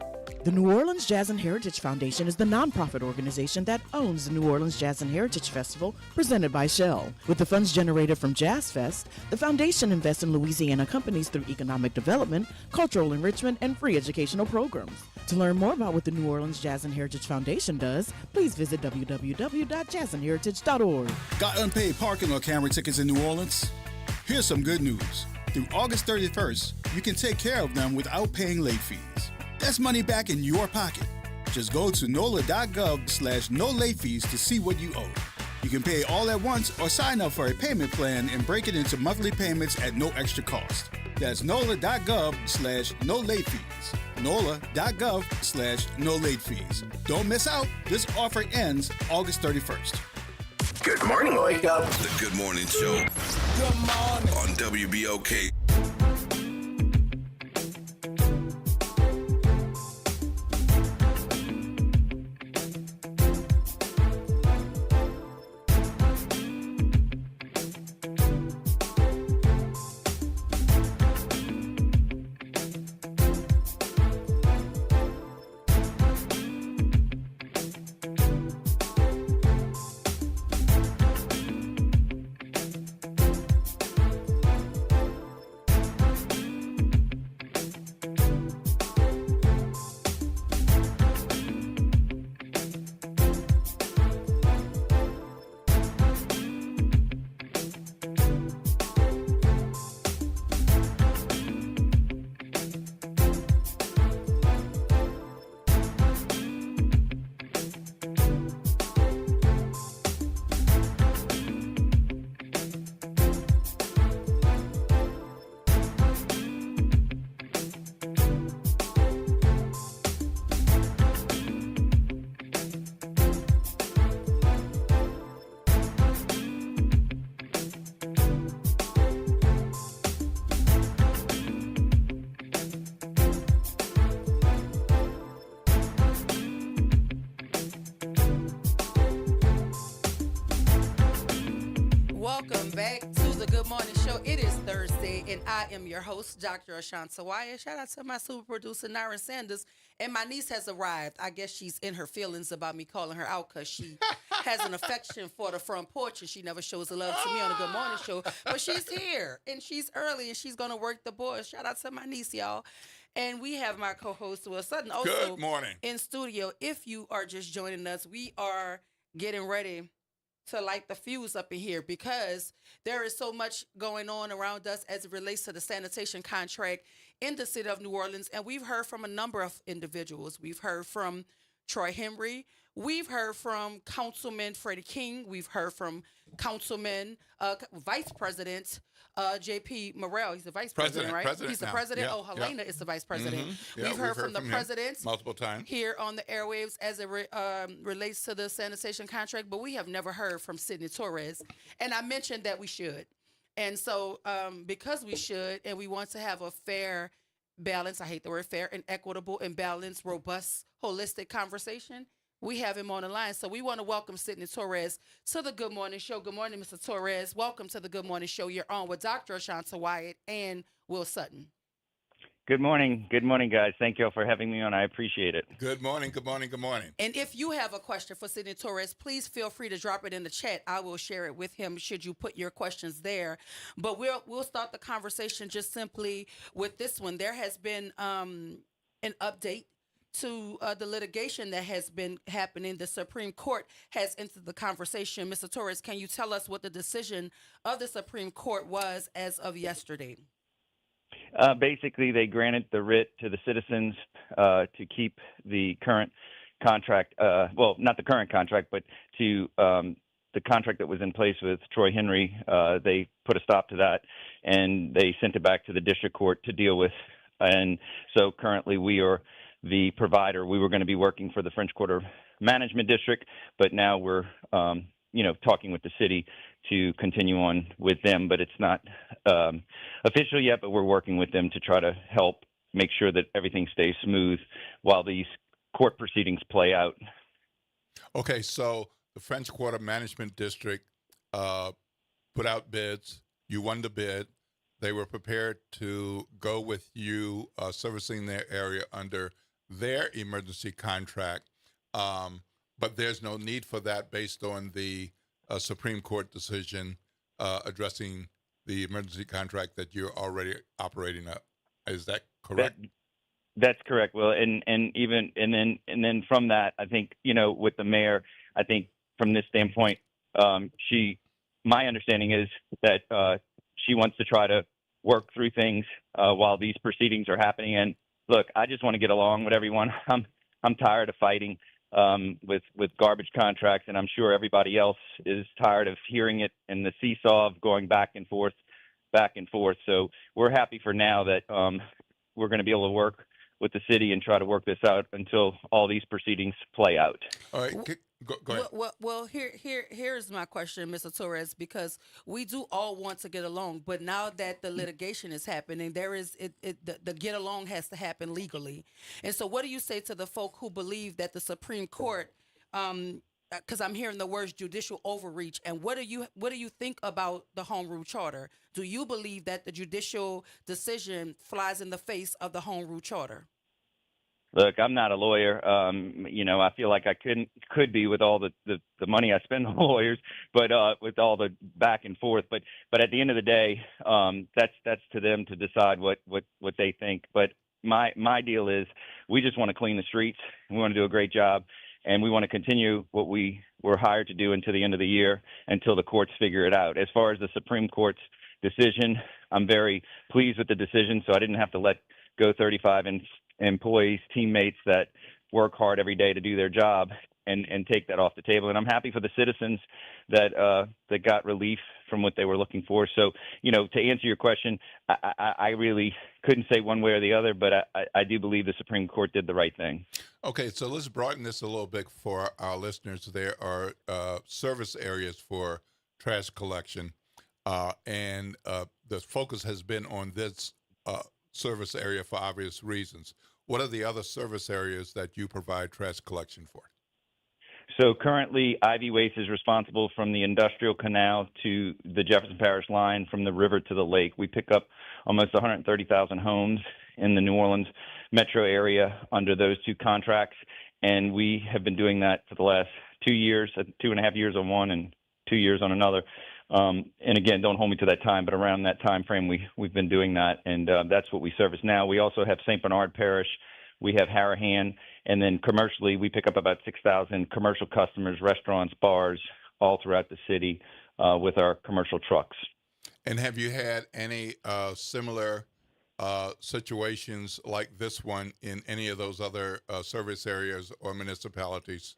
The New Orleans Jazz and Heritage Foundation is the nonprofit organization that owns the New Orleans Jazz and Heritage Festival presented by Shell. With the funds generated from Jazz Fest, the foundation invests in Louisiana companies through economic development, cultural enrichment, and free educational programs. To learn more about what the New Orleans Jazz and Heritage Foundation does, please visit www.jazzandheritage.org. Got unpaid parking or camera tickets in New Orleans? Here's some good news. Through August 31st, you can take care of them without paying late fees. That's money back in your pocket. Just go to NOLA.gov/no late fees to see what you owe. You can pay all at once or sign up for a payment plan and break it into monthly payments at no extra cost. That's NOLA.gov/no late fees. NOLA.gov/no late fees. Don't miss out. This offer ends August 31st. Good morning, wake up. The Good Morning Show. Good morning. On WBOK. Welcome back to the Good Morning Show. It is Thursday, and I am your host, Dr. Ashanta Wyatt. Shout out to my super producer, Nara Sanders. And my niece has arrived. I guess she's in her feelings about me calling her out because she has an affection for the front porch, and she never shows the love to me on the Good Morning Show. But she's here, and she's early, and she's going to work the boys. Shout out to my niece, y'all. And we have my co-host, Will Sutton, also Good morning. In studio. If you are just joining us, we are getting ready to light the fuse up in here because there is so much going on around us as it relates to the sanitation contract in the city of New Orleans. And we've heard from a number of individuals. We've heard from Troy Henry. We've heard from Councilman Freddie King. We've heard from Councilman, Vice President J.P. Morrell. He's the Vice President, right? He's the now. President. Yeah, Oh, Helena is the Vice President. Mm-hmm. Yeah, we've heard from the him President multiple times here on the airwaves as it relates to the sanitation contract, but we have never heard from Sidney Torres. And I mentioned that we should. And so because we should, and we want to have a fair balance, I hate the word fair, and equitable and balanced, robust, holistic conversation, we have him on the line. So we want to welcome Sidney Torres to the Good Morning Show. Good morning, Mr. Torres. Welcome to the Good Morning Show. You're on with Dr. Ashanta Wyatt and Will Sutton. Good morning. Good morning, guys. Thank you all for having me on. I appreciate it. Good morning. Good morning. Good morning. And if you have a question for Sidney Torres, please feel free to drop it in the chat. I will share it with him should you put your questions there. But we'll start the conversation just simply with this one. There has been an update to the litigation that has been happening. The Supreme Court has entered the conversation. Mr. Torres, can you tell us what the decision of the Supreme Court was as of yesterday? Basically, they granted the writ to the citizens to keep the current contract, well, not the current contract, but to the contract that was in place with Troy Henry. They put a stop to that, and they sent it back to the district court to deal with. And so currently we are the provider. We were going to be working for the French Quarter Management District, but now we're, talking with the city to continue on with them. But it's not official yet, but we're working with them to try to help make sure that everything stays smooth while these court proceedings play out. Okay, so the French Quarter Management District put out bids. You won the bid. They were prepared to go with you servicing their area under their emergency contract, but there's no need for that based on the Supreme Court decision addressing the emergency contract that you're already operating up. Is that correct? That's correct. Well, and then from that, I think, with the mayor, I think from this standpoint, my understanding is that she wants to try to work through things while these proceedings are happening. And look, I just want to get along with everyone. I'm tired of fighting with garbage contracts, and I'm sure everybody else is tired of hearing it and the seesaw of going back and forth. So we're happy for now that we're going to be able to work with the city and try to work this out until all these proceedings play out. All right, go ahead. Well, here's my question, Mr. Torres, because we do all want to get along, but now that the litigation is happening, the get along has to happen legally. And so what do you say to the folk who believe that the Supreme Court, because I'm hearing the words judicial overreach, and what do you think about the Home Rule Charter? Do you believe that the judicial decision flies in the face of the Home Rule Charter? Look, I'm not a lawyer. I feel like I could be with all the money I spend on lawyers, but with all the back and forth. But at the end of the day, that's to them to decide what they think. But my deal is we just want to clean the streets. We want to do a great job. And we want to continue what we were hired to do until the end of the year, until the courts figure it out. As far as the Supreme Court's decision, I'm very pleased with the decision, so I didn't have to let go 35 employees, teammates that work hard every day to do their job and take that off the table. And I'm happy for the citizens that got relief from what they were looking for. So, to answer your question, I really couldn't say one way or the other, but I do believe the Supreme Court did the right thing. Okay, so let's broaden this a little bit for our listeners. There are service areas for trash collection, and the focus has been on this service area for obvious reasons. What are the other service areas that you provide trash collection for? So currently, Ivy Waste is responsible from the Industrial Canal to the Jefferson Parish line, from the river to the lake. We pick up almost 130,000 homes in the New Orleans metro area under those two contracts, and we have been doing that for the last 2 years, 2.5 years on one and 2 years on another. And again, don't hold me to that time, but around that time frame, we've been doing that, and that's what we service now. We also have St. Bernard Parish. We have Harahan, and then commercially, we pick up about 6,000 commercial customers, restaurants, bars, all throughout the city with our commercial trucks. And have you had any similar situations like this one in any of those other service areas or municipalities?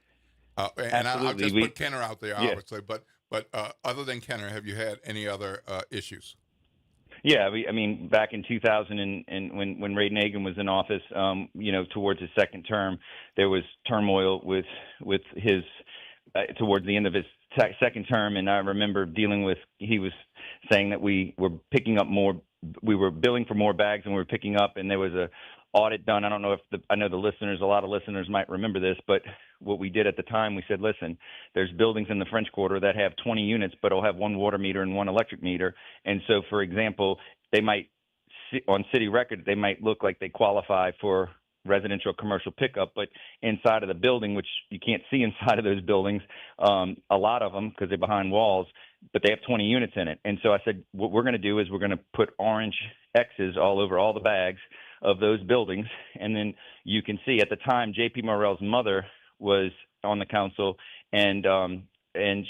And I'll just put Kenner out there, obviously, yeah. But other than Kenner, have you had any other issues? Yeah, back in 2000 and when Ray Nagin was in office, towards his second term, there was turmoil with his towards the end of his second term, and I remember he was saying that we were billing for more bags than we were picking up, and there was a audit done. I don't know I know a lot of listeners might remember this, but what we did at the time, we said, listen, there's buildings in the French Quarter that have 20 units, but it'll have one water meter and one electric meter. And so, for example, they might, on city record, they might look like they qualify for residential commercial pickup, but inside of the building, which you can't see inside of those buildings, a lot of them, because they're behind walls, but they have 20 units in it. And so I said, what we're going to do is we're going to put orange X's all over all the bags of those buildings. And then you can see at the time, J.P. Morrell's mother was on the council, and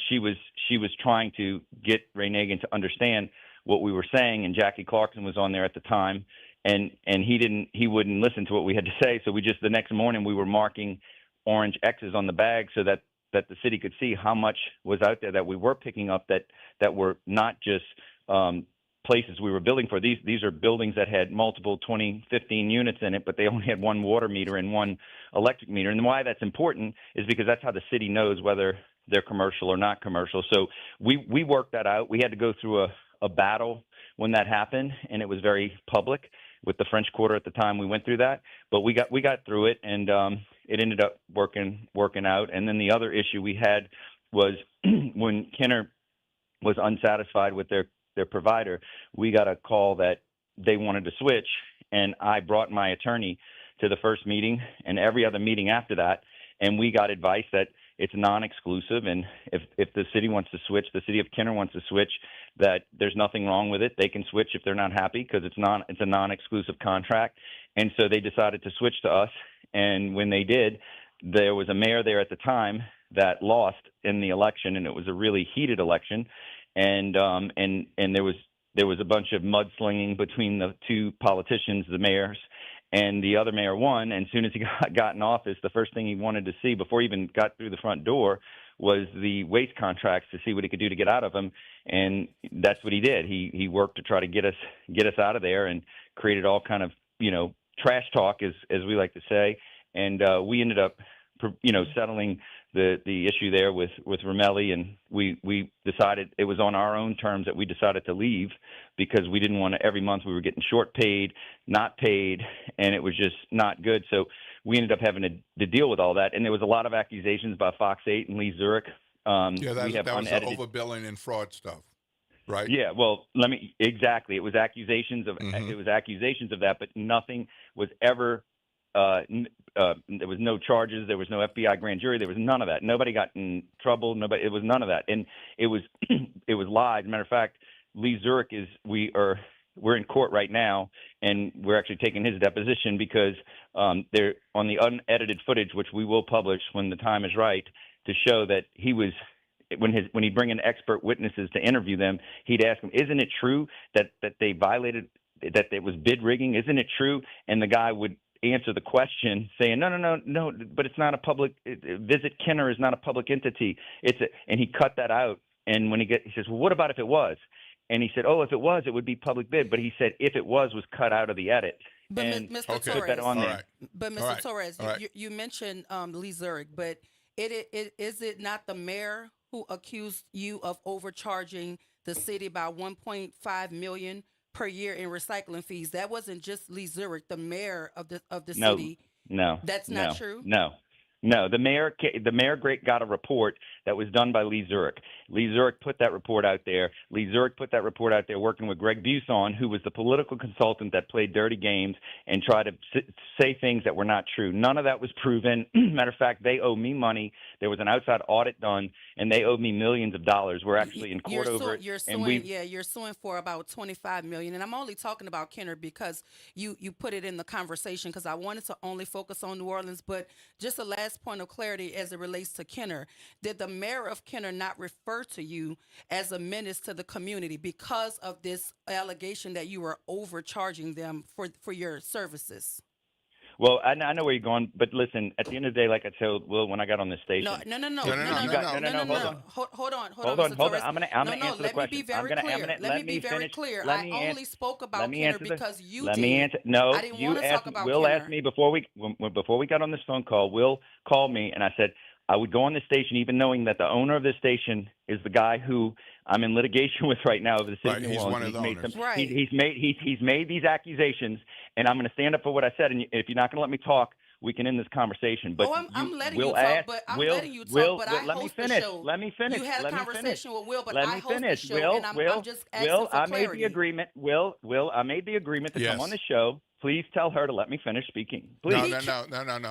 she was trying to get Ray Nagin to understand what we were saying, and Jackie Clarkson was on there at the time, and he wouldn't listen to what we had to say. So the next morning we were marking orange X's on the bag so that the city could see how much was out there that we were picking up that were not just places we were building for. These are buildings that had multiple 20, 15 units in it, but they only had one water meter and one electric meter. And why that's important is because that's how the city knows whether they're commercial or not commercial. So we worked that out. We had to go through a battle when that happened, and it was very public with the French Quarter at the time we went through that. But we got through it, and it ended up working out. And then the other issue we had was when Kenner was unsatisfied with their provider, we got a call that they wanted to switch, and I brought my attorney to the first meeting and every other meeting after that, and we got advice that it's non-exclusive, and if the city wants to switch, the city of Kenner wants to switch, that there's nothing wrong with it. They can switch if they're not happy because it's a non-exclusive contract. And so they decided to switch to us, and when they did, there was a mayor there at the time that lost in the election, and it was a really heated election, and there was a bunch of mudslinging between the two politicians, the mayors, and the other mayor won. And as soon as he got in office, the first thing he wanted to see before he even got through the front door was the waste contracts to see what he could do to get out of them. And that's what he did. He worked to try to get us out of there and created all kind of, trash talk, as we like to say. And we ended up, settling the issue there with Romelli, and we decided it was on our own terms that we decided to leave because we didn't want to, every month we were getting short paid, not paid, and it was just not good. So we ended up having to deal with all that. And there was a lot of accusations by Fox 8 and Lee Zurich. That was the overbilling and fraud stuff, right? Yeah, well, exactly. It was accusations of that, but nothing was ever there was no charges. There was no FBI grand jury. There was none of that. Nobody got in trouble. It was none of that. And it was lies. As a matter of fact, Lee Zurich we're in court right now, and we're actually taking his deposition because they're on the unedited footage, which we will publish when the time is right, to show that he was. When he'd bring in expert witnesses to interview them, he'd ask them, "Isn't it true that they violated, that it was bid rigging? Isn't it true?" And the guy would answer the question saying, no, but it's not a public. Visit Kenner is not a public entity. And he cut that out. And when he says, "Well, what about if it was?" And he said, "Oh, if it was, it would be public bid." But he said, if it was cut out of the edit. But and Mr. put Torres, that on there. But Mr. Torres, you mentioned Lee Zurich, but is it not the mayor who accused you of overcharging the city by $1.5 million per year in recycling fees? That wasn't just Lee Zurich, the mayor of the city. No, that's not true. No, the mayor got a report that was done by Lee Zurich. Lee Zurich put that report out there. Lee Zurich put that report out there working with Greg Buson, who was the political consultant that played dirty games and tried to say things that were not true. None of that was proven. Matter of fact, they owe me money. There was an outside audit done, and they owed me millions of dollars. We're actually in court over it. You're suing for about $25 million, and I'm only talking about Kenner because you put it in the conversation because I wanted to only focus on New Orleans. But just a last point of clarity as it relates to Kenner, did the mayor of Kenner not refer to you as a menace to the community because of this allegation that you were overcharging them for your services? Well, I know where you're going, but listen, at the end of the day, like I told Will when I got on the station. No. Hold on. I'm going to answer the question. Let me be very clear. I only spoke about Kenner because you did. I didn't want to talk about Will Kenner. asked me before we got on this phone call. Will called me, and I said I would go on the station, even knowing that the owner of this station is the guy who I'm in litigation with right now over the city of New Orleans. He's one of the owners. He's made these accusations, and I'm going to stand up for what I said. And if you're not going to let me talk, we can end this conversation. But I'm letting you talk. But I host the show. Let me finish. You had a conversation with Will, but let I me host finish. the show, and I'm just asking for clarity. I made the agreement. Will, I made the agreement to come on the show. Please tell her to let me finish speaking. Please. No.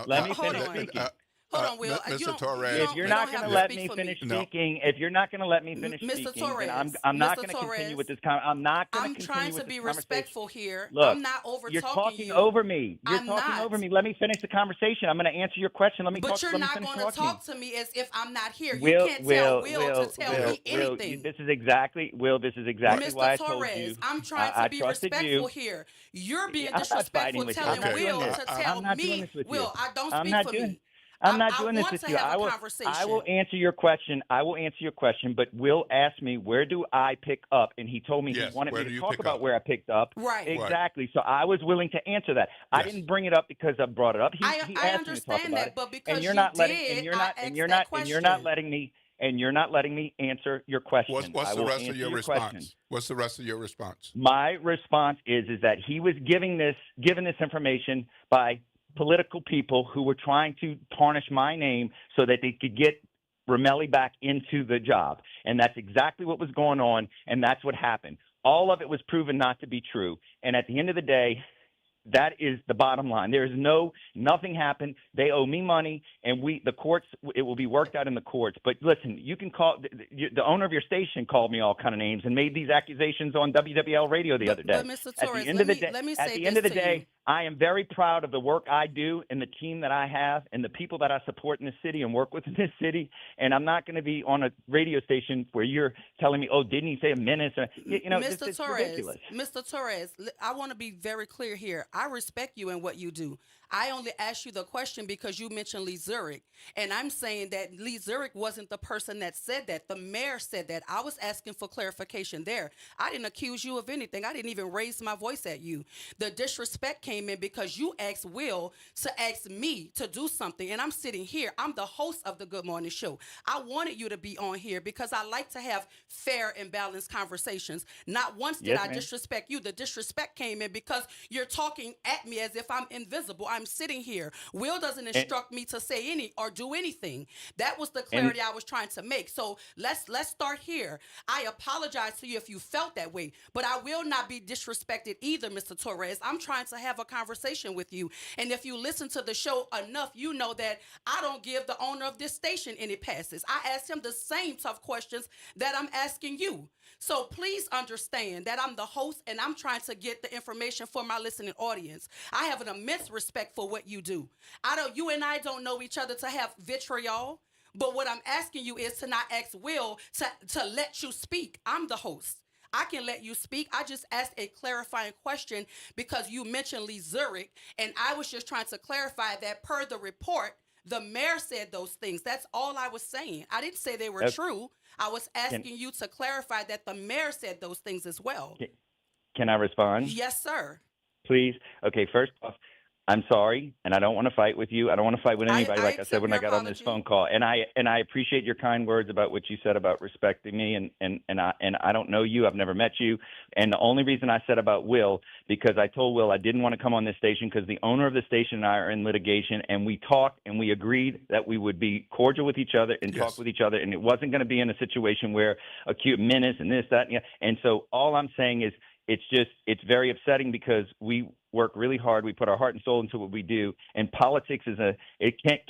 Let me finish speaking. Hold on, Will. Mr. Torres. If you're not going to let me finish speaking, Mr. Torres, I'm not going to continue with this. I'm not going to continue with this. I'm trying to be respectful here. Look, I'm not over talking you. You're talking over me. Let me finish the conversation. I'm going to answer your question. But you're not going to talk to me as if I'm not here. You can't tell Will to tell me anything. This is exactly why I told you. I'm trying to be respectful here. You're being disrespectful telling Will to tell me. Will, I don't speak for me. I'm not doing this want with to you. have I a will. conversation. I will answer your question. But Will asked me, where do I pick up? And he told me Yes, he wanted where me do to you talk pick about up? where I picked up. Right. Exactly. So I was willing to answer that. I Yes. didn't bring it up because I brought it up. He I asked me to talk understand about that, it. but because And you're you not letting. did, And you're I not. asked And you're that not. And you're not question. letting me. And you're not letting me answer your question. What's I the will rest of answer your question. response? What's the rest of your response? My response is that he was given this information by political people who were trying to tarnish my name so that they could get Romelli back into the job. And that's exactly what was going on, and that's what happened. All of it was proven not to be true. And at the end of the day, that is the bottom line. There is nothing happened. They owe me money, and the courts, it will be worked out in the courts. But listen, you can call the owner of your station called me all kind of names and made these accusations on WWL radio the other day. But Mr. Torres, at the end of the day, let me at say the end of the this to day, you. I am very proud of the work I do and the team that I have and the people that I support in this city and work with in this city. And I'm not going to be on a radio station where you're telling me, oh, didn't he say a menace? Mr. It's Torres, ridiculous. Mr. Torres, I want to be very clear here. I respect you and what you do. I only asked you the question because you mentioned Lee Zurich. And I'm saying that Lee Zurich wasn't the person that said that. The mayor said that. I was asking for clarification there. I didn't accuse you of anything. I didn't even raise my voice at you. The disrespect came in because you asked Will to ask me to do something. And I'm sitting here. I'm the host of the Good Morning Show. I wanted you to be on here because I like to have fair and balanced conversations. Not once did I disrespect you. The disrespect came in because you're talking at me as if I'm invisible. I'm sitting here. Will doesn't instruct me to say any or do anything. That was the clarity I was trying to make. So let's start here. I apologize to you if you felt that way, but I will not be disrespected either, Mr. Torres. I'm trying to have a conversation with you. And if you listen to the show enough, you know that I don't give the owner of this station any passes. I ask him the same tough questions that I'm asking you. So please understand that I'm the host and I'm trying to get the information for my listening audience. I have an immense respect for what you do. You and I don't know each other to have vitriol, but what I'm asking you is to not ask Will to let you speak. I'm the host. I can let you speak. I just asked a clarifying question because you mentioned Lee Zurich, and I was just trying to clarify that per the report, the mayor said those things. That's all I was saying. I didn't say they were true. I was asking you to clarify that the mayor said those things as well. Can I respond? Yes, sir. Please. Okay, first off, I'm sorry, and I don't want to fight with you. I don't want to fight with anybody, like I said when I got on this phone call. And I appreciate your kind words about what you said about respecting me. And I don't know you. I've never met you. And the only reason I said about Will, because I told Will I didn't want to come on this station because the owner of the station and I are in litigation, and we talked and we agreed that we would be cordial with each other and talk with each other, and it wasn't going to be in a situation where acute menace and this, that, and yeah. And so all I'm saying is it's very upsetting because we work really hard. We put our heart and soul into what we do. And politics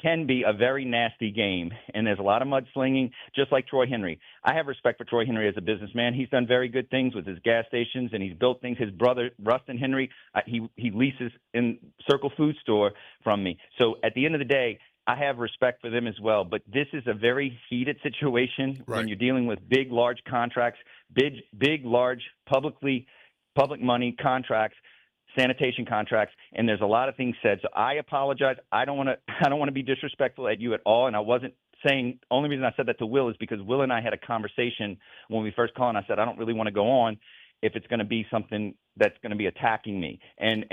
can be a very nasty game. And there's a lot of mudslinging, just like Troy Henry. I have respect for Troy Henry as a businessman. He's done very good things with his gas stations, and he's built things. His brother, Rustin Henry, he leases in Circle Food Store from me. So at the end of the day, I have respect for them as well. But this is a very heated situation when you're dealing with big, large contracts, big, large, public money contracts, sanitation contracts, and there's a lot of things said. So I apologize. I don't want to be disrespectful at you at all, and I wasn't saying. Only reason I said that to Will is because Will and I had a conversation when we first called, and I said I don't really want to go on if it's going to be something that's going to be attacking me. And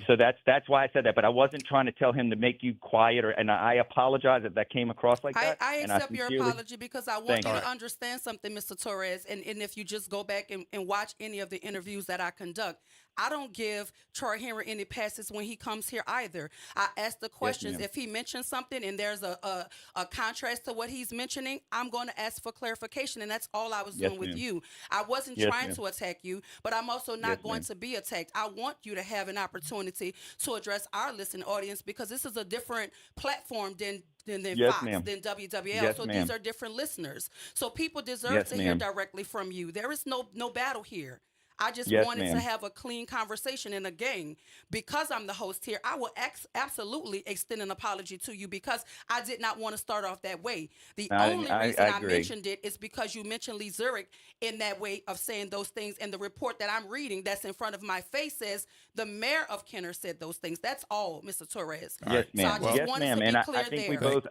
so that's why I said that. But I wasn't trying to tell him to make you quiet, and I apologize if that came across like that. I accept your apology because I want you to understand something, Mr. Torres. And if you just go back and watch any of the interviews that I conduct, I don't give Troy Henry any passes when he comes here either. I ask the questions. If he mentions something and there's a contrast to what he's mentioning, I'm going to ask for clarification. And that's all I was doing with you. I wasn't trying to attack you, but I'm also not going to be attacked. I want you to have an opportunity to address our listening audience because this is a different platform than Fox, than WWL. So these are different listeners. So people deserve to hear directly from you. There is no battle here. I just Yes, wanted ma'am. to have a clean conversation. And again, because I'm the host here, I will absolutely extend an apology to you because I did not want to start off that way. The only reason I agree. mentioned it is because you mentioned Lee Zurich in that way of saying those things. And the report that I'm reading that's in front of my face says the mayor of Kenner said those things. That's all, Mr. Torres. Yes, So I ma'am. just Yes, wanted ma'am. to be And clear I think there.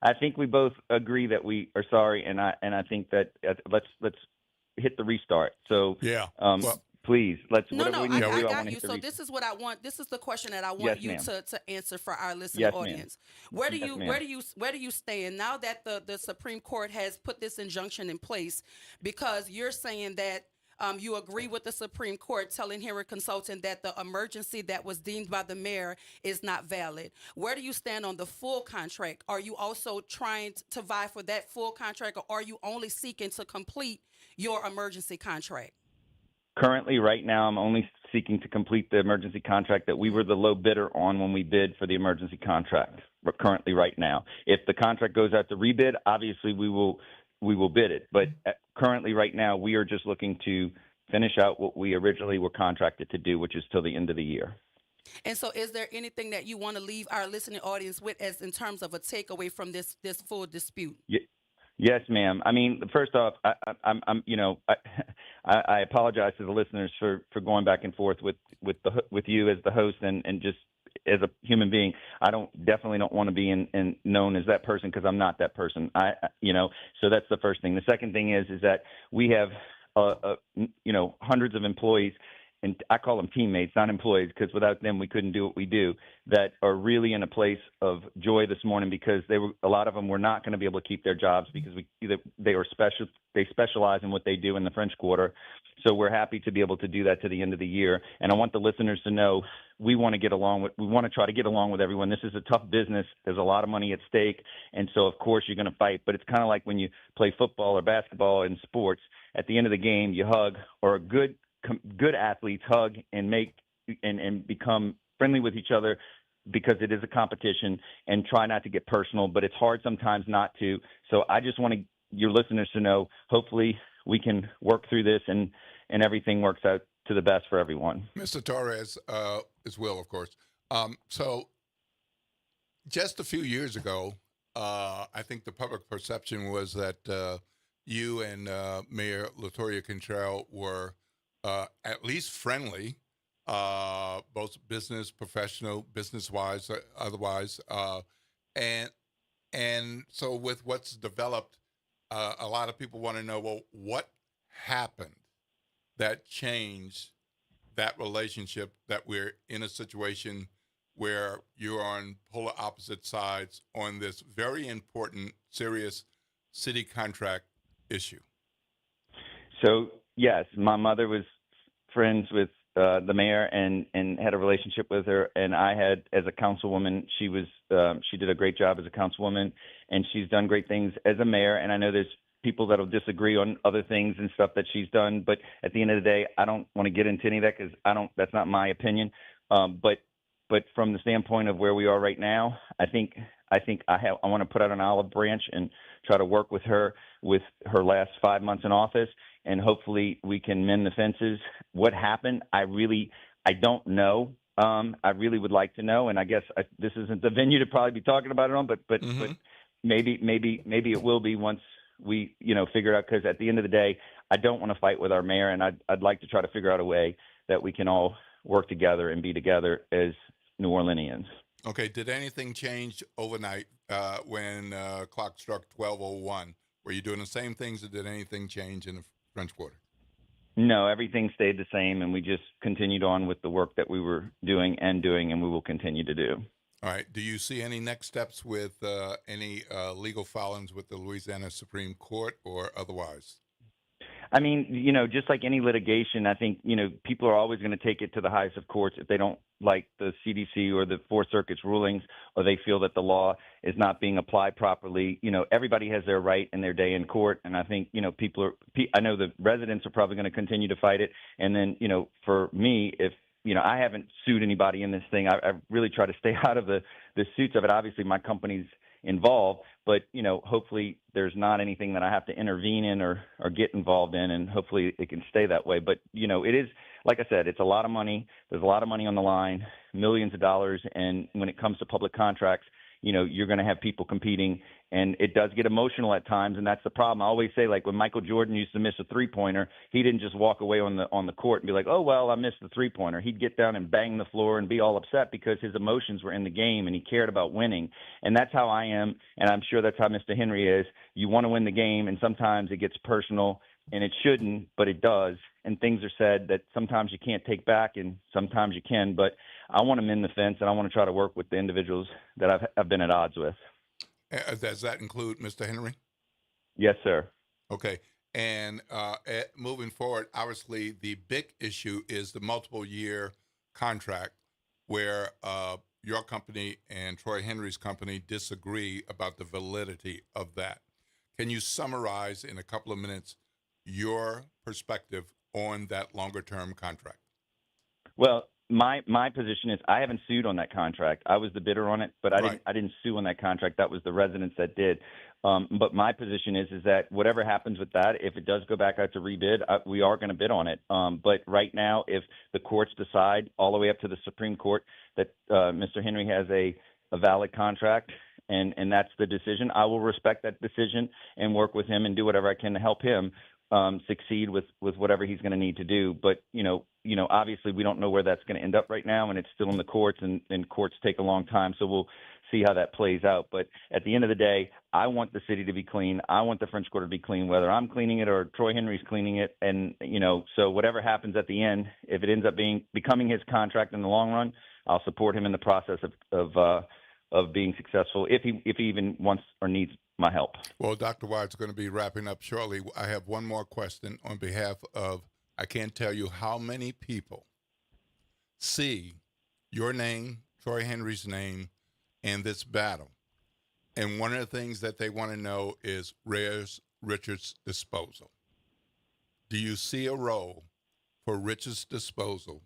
I think we both agree that we are sorry, and I think that let's hit the restart. So please, let's whatever we need to do. I I got want to you. hit the So restart. this is what I want. This is the question that I want Yes, you ma'am. to answer for our listening Yes, ma'am. audience. Where do Yes, you ma'am. where do you stand now that the Supreme Court has put this injunction in place? Because you're saying that you agree with the Supreme Court telling Henry Consulting that the emergency that was deemed by the mayor is not valid. Where do you stand on the full contract? Are you also trying to vie for that full contract, or are you only seeking to complete your emergency contract? Currently, right now, I'm only seeking to complete the emergency contract that we were the low bidder on when we bid for the emergency contract. But currently, right now, if the contract goes out to rebid, obviously we will bid it. But currently, right now, we are just looking to finish out what we originally were contracted to do, which is till the end of the year. And so, is there anything that you want to leave our listening audience with, as in terms of a takeaway from this full dispute? Yes, ma'am. I mean, first off, I'm I apologize to the listeners for going back and forth with you as the host and just as a human being. I definitely don't want to be in known as that person, because I'm not that person. So that's the first thing. The second thing is that we have hundreds of employees, and I call them teammates, not employees, because without them we couldn't do what we do, that are really in a place of joy this morning, because a lot of them were not going to be able to keep their jobs because they specialize in what they do in the French Quarter. So we're happy to be able to do that to the end of the year. And I want the listeners to know we want to try to get along with everyone. This is a tough business. There's a lot of money at stake. And so, of course, you're going to fight. But it's kind of like when you play football or basketball in sports. At the end of the game, you hug, or good athletes hug and become friendly with each other, because it is a competition, and try not to get personal. But it's hard sometimes not to. So I just want your listeners to know, hopefully we can work through this and everything works out to the best for everyone. Mr. Torres, as well, of course. So just a few years ago, I think the public perception was that you and Mayor Latoya Cantrell were at least friendly, both professional, business-wise, otherwise. And so with what's developed, a lot of people want to know, well, what happened that changed that relationship, that we're in a situation where you're on polar opposite sides on this very important, serious city contract issue? So, yes, my mother was friends with the mayor and had a relationship with her, and I had, as a councilwoman, she did a great job as a councilwoman, and she's done great things as a mayor. And I know there's people that'll disagree on other things and stuff that she's done, but at the end of the day, I don't want to get into any of that, because that's not my opinion. But from the standpoint of where we are right now, I want to put out an olive branch and try to work with her last 5 months in office, and hopefully we can mend the fences. What happened? I don't know. I really would like to know, and I guess this isn't the venue to probably be talking about it on, but maybe it will be once we figure it out. Because at the end of the day, I don't want to fight with our mayor, and I'd like to try to figure out a way that we can all work together and be together as New Orleanians. Okay. Did anything change overnight when clock struck 12:01? Were you doing the same things, or did anything change in the French Quarter? No, everything stayed the same, and we just continued on with the work that we were doing, and we will continue to do. All right. Do you see any next steps with any legal filings with the Louisiana Supreme Court or otherwise? I mean, just like any litigation, I think, people are always going to take it to the highest of courts if they don't like the CDC or the Fourth Circuit's rulings, or they feel that the law is not being applied properly. Everybody has their right and their day in court. And I think, I know the residents are probably going to continue to fight it. And then, for me, if, I haven't sued anybody in this thing, I really try to stay out of the suits of it. Obviously, my company's involved. But, hopefully there's not anything that I have to intervene in or get involved in, and hopefully it can stay that way. But, it is, like I said, it's a lot of money. There's a lot of money on the line, millions of dollars. And when it comes to public contracts, you're going to have people competing, and it does get emotional at times, and that's the problem. I always say, like when Michael Jordan used to miss a three-pointer, he didn't just walk away on the court and be like, oh, well, I missed the three-pointer. He'd get down and bang the floor and be all upset because his emotions were in the game and he cared about winning. And that's how I am, and I'm sure that's how Mr. Henry is. You want to win the game, and sometimes it gets personal, and it shouldn't, but it does. And things are said that sometimes you can't take back and sometimes you can. But I want to mend the fence, and I want to try to work with the individuals that I've been at odds with. Does that include Mr. Henry? Yes, sir. Okay. And moving forward, obviously the big issue is the multiple-year contract where your company and Troy Henry's company disagree about the validity of that. Can you summarize in a couple of minutes your perspective on that longer-term contract? Well, my position is I haven't sued on that contract. I was the bidder on it, but I didn't sue on that contract. That was the residents that did. But my position is that whatever happens with that, if it does go back out to rebid, we are going to bid on it. But right now, if the courts decide all the way up to the Supreme Court that Mr. Henry has a valid contract, and that's the decision, I will respect that decision and work with him and do whatever I can to help him succeed with whatever he's going to need to do. But, obviously we don't know where that's going to end up right now, and it's still in the courts, and courts take a long time. So we'll see how that plays out. But at the end of the day, I want the city to be clean. I want the French Quarter to be clean, whether I'm cleaning it or Troy Henry's cleaning it. And, so whatever happens at the end, if it ends up becoming his contract in the long run, I'll support him in the process of being successful if he even wants or needs my help. Well, Dr. Wyatt's going to be wrapping up shortly. I have one more question on behalf of, I can't tell you how many people see your name, Troy Henry's name, in this battle. And one of the things that they want to know is Reyes Richards' disposal. Do you see a role for Richards' disposal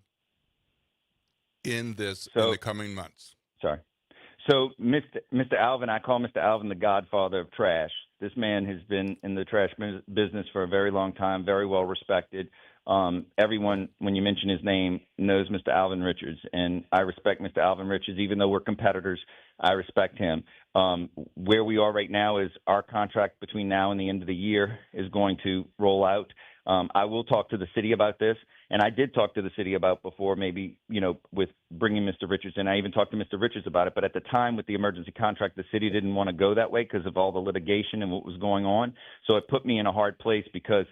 in this in the coming months? Sorry. So Mr. Alvin, I call Mr. Alvin the godfather of trash. This man has been in the trash business for a very long time, very well respected. Everyone, when you mention his name, knows Mr. Alvin Richards, and I respect Mr. Alvin Richards. Even though we're competitors, I respect him. Where we are right now is our contract between now and the end of the year is going to roll out. I will talk to the city about this, and I did talk to the city about before, maybe, with bringing Mr. Richards in. I even talked to Mr. Richards about it, but at the time with the emergency contract, the city didn't want to go that way because of all the litigation and what was going on. So it put me in a hard place because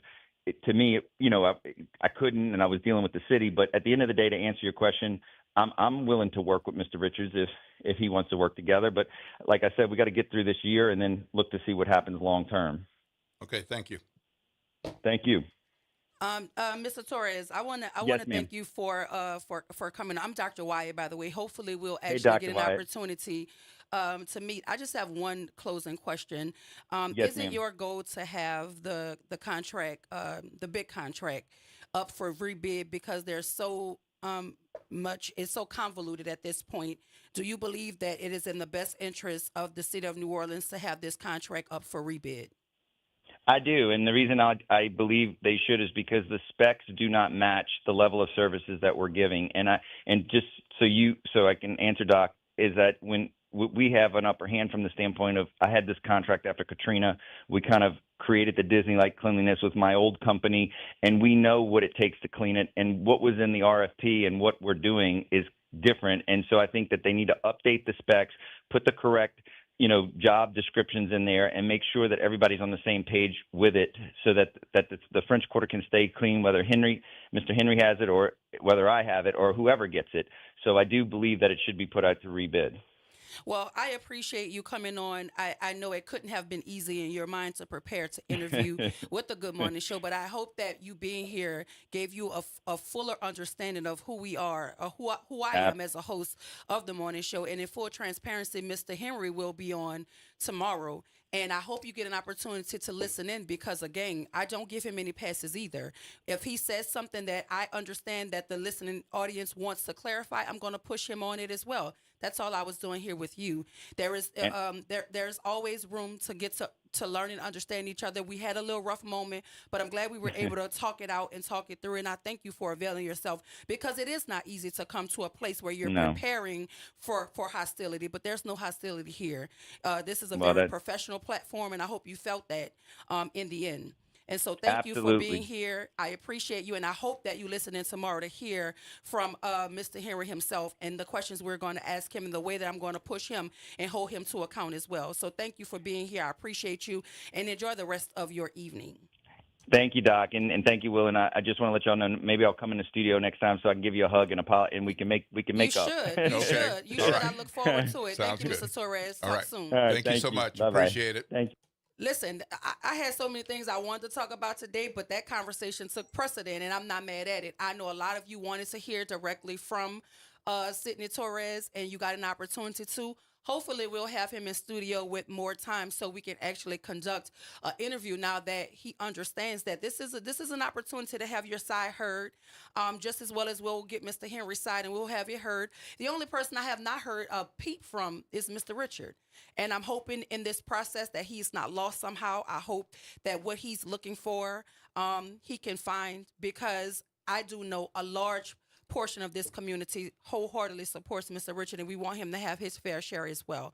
to me, I couldn't, and I was dealing with the city. But at the end of the day, to answer your question, I'm willing to work with Mr. Richards if he wants to work together. But like I said, we got to get through this year and then look to see what happens long term. Okay, thank you. Thank you. Mr. Torres, I want to Yes, thank you for coming. I'm Dr. Wyatt, by the way. Hopefully, we'll actually Dr. get an Wyatt. opportunity to meet. I just have one closing question. Yes, is it ma'am. your goal to have the contract, the big contract, up for rebid because there's so much, it's so convoluted at this point? Do you believe that it is in the best interest of the city of New Orleans to have this contract up for rebid? I do, and the reason I believe they should is because the specs do not match the level of services that we're giving. And just so I can answer, Doc, is that when we have an upper hand from the standpoint of I had this contract after Katrina. We kind of created the Disney-like cleanliness with my old company, and we know what it takes to clean it. And what was in the RFP and what we're doing is different. And so I think that they need to update the specs, put the correct job descriptions in there, and make sure that everybody's on the same page with it so that the French Quarter can stay clean, whether Mr. Henry has it or whether I have it or whoever gets it. So I do believe that it should be put out to rebid. Well, I appreciate you coming on. I know it couldn't have been easy in your mind to prepare to interview with the Good Morning Show, but I hope that you being here gave you a fuller understanding of who we are, or who I am as a host of the morning show. And in full transparency, Mr. Henry will be on tomorrow. And I hope you get an opportunity to listen in because, again, I don't give him any passes either. If he says something that I understand that the listening audience wants to clarify, I'm going to push him on it as well. That's all I was doing here with you. There is there's always room to get to learn and understand each other. We had a little rough moment, but I'm glad we were able to talk it out and talk it through. And I thank you for availing yourself, because it is not easy to come to a place where you're preparing for hostility, but there's no hostility here. This is a very professional platform, and I hope you felt that in the end. And so thank you for being here. I appreciate you, and I hope that you listen in tomorrow to hear from Mr. Henry himself and the questions we're going to ask him and the way that I'm going to push him and hold him to account as well. So thank you for being here. I appreciate you, and enjoy the rest of your evening. Thank you, Doc, and thank you, Will. And I just want to let y'all know, maybe I'll come in the studio next time so I can give you a hug and we can make up. You should. You should. I look forward to it. Thank you, Mr. Torres. Talk soon. All right, thank you so much. Bye-bye. Appreciate it. Thank you. Listen, I had so many things I wanted to talk about today, but that conversation took precedent, and I'm not mad at it. I know a lot of you wanted to hear directly from Sidney Torres, and you got an opportunity to. Hopefully, we'll have him in studio with more time so we can actually conduct an interview now that he understands that this is an opportunity to have your side heard, just as well as we'll get Mr. Henry's side and we'll have it heard. The only person I have not heard a peep from is Mr. Richard. And I'm hoping in this process that he's not lost somehow. I hope that what he's looking for, he can find, because I do know a large portion of this community wholeheartedly supports Mr. Richard, and we want him to have his fair share as well.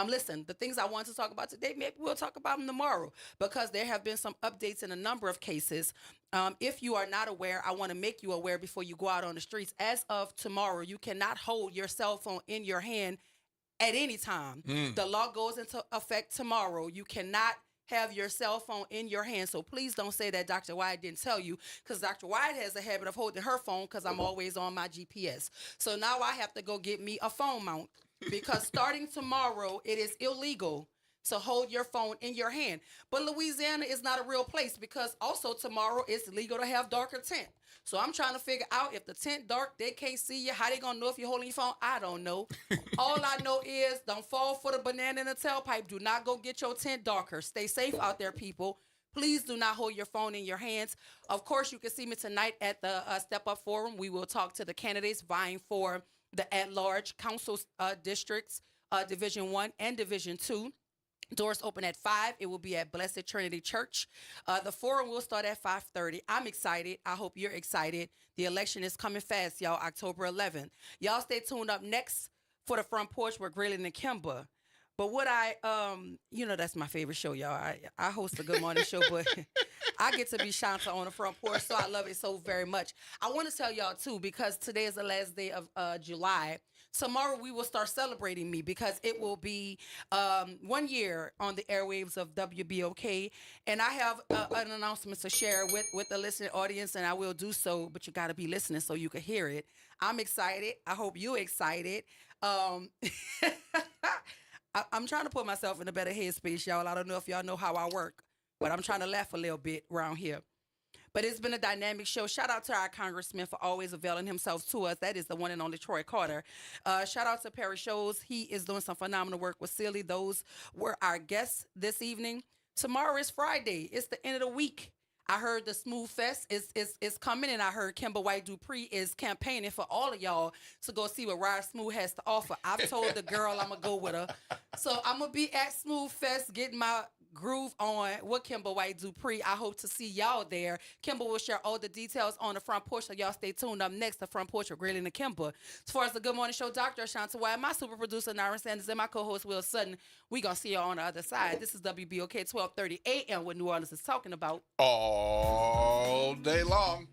Listen, the things I want to talk about today, maybe we'll talk about them tomorrow, because there have been some updates in a number of cases. If you are not aware, I want to make you aware before you go out on the streets. As of tomorrow, you cannot hold your cell phone in your hand at any time. The law goes into effect tomorrow. You cannot have your cell phone in your hand. So please don't say that Dr. Wyatt didn't tell you, because Dr. Wyatt has a habit of holding her phone because I'm always on my GPS. So now I have to go get me a phone mount, because starting tomorrow, it is illegal to hold your phone in your hand. But Louisiana is not a real place, because also tomorrow it's legal to have darker tint. So I'm trying to figure out, if the tent dark, they can't see you. How they gonna know if you're holding your phone? I don't know. All I know is, don't fall for the banana in the tailpipe. Do not go get your tent darker. Stay safe out there, people. Please do not hold your phone in your hands. Of course, you can see me tonight at the Step Up Forum. We will talk to the candidates vying for the at-large council districts, Division 1 and Division 2. Doors open at 5. It will be at Blessed Trinity Church. The forum will start at 5:30. I'm excited. I hope you're excited. The election is coming fast, y'all, October 11th. Y'all stay tuned up next for the Front Porch with Graylin and Kimber. But what that's my favorite show, y'all. I host a Good Morning Show, but I get to be Shanta on the Front Porch, so I love it so very much. I want to tell y'all, too, because today is the last day of July. Tomorrow we will start celebrating me, because it will be 1 year on the airwaves of WBOK. And I have an announcement to share with the listening audience, and I will do so, but you got to be listening so you can hear it. I'm excited. I hope you're excited. I'm trying to put myself in a better headspace, y'all. I don't know if y'all know how I work, but I'm trying to laugh a little bit around here. But it's been a dynamic show. Shout out to our congressman for always availing himself to us. That is the one and only Troy Carter. Shout out to Perry Shows. He is doing some phenomenal work with Silly. Those were our guests this evening. Tomorrow is Friday. It's the end of the week. I heard the Smooth Fest is coming, and I heard Kimber White Dupree is campaigning for all of y'all to go see what Rod Smooth has to offer. I've told the girl I'm going to go with her. So I'm going to be at Smooth Fest getting my groove on with Kimber White Dupree. I hope to see y'all there. Kimber will share all the details on the Front Porch, so y'all stay tuned. Up next, the Front Porch with Graylin and Kimber. As far as the Good Morning Show, Dr. Ashanta Wyatt, my super producer, Nara Sanders, and my co-host, Will Sutton, we going to see y'all on the other side. This is WBOK 1230 AM, what New Orleans is talking about all day long.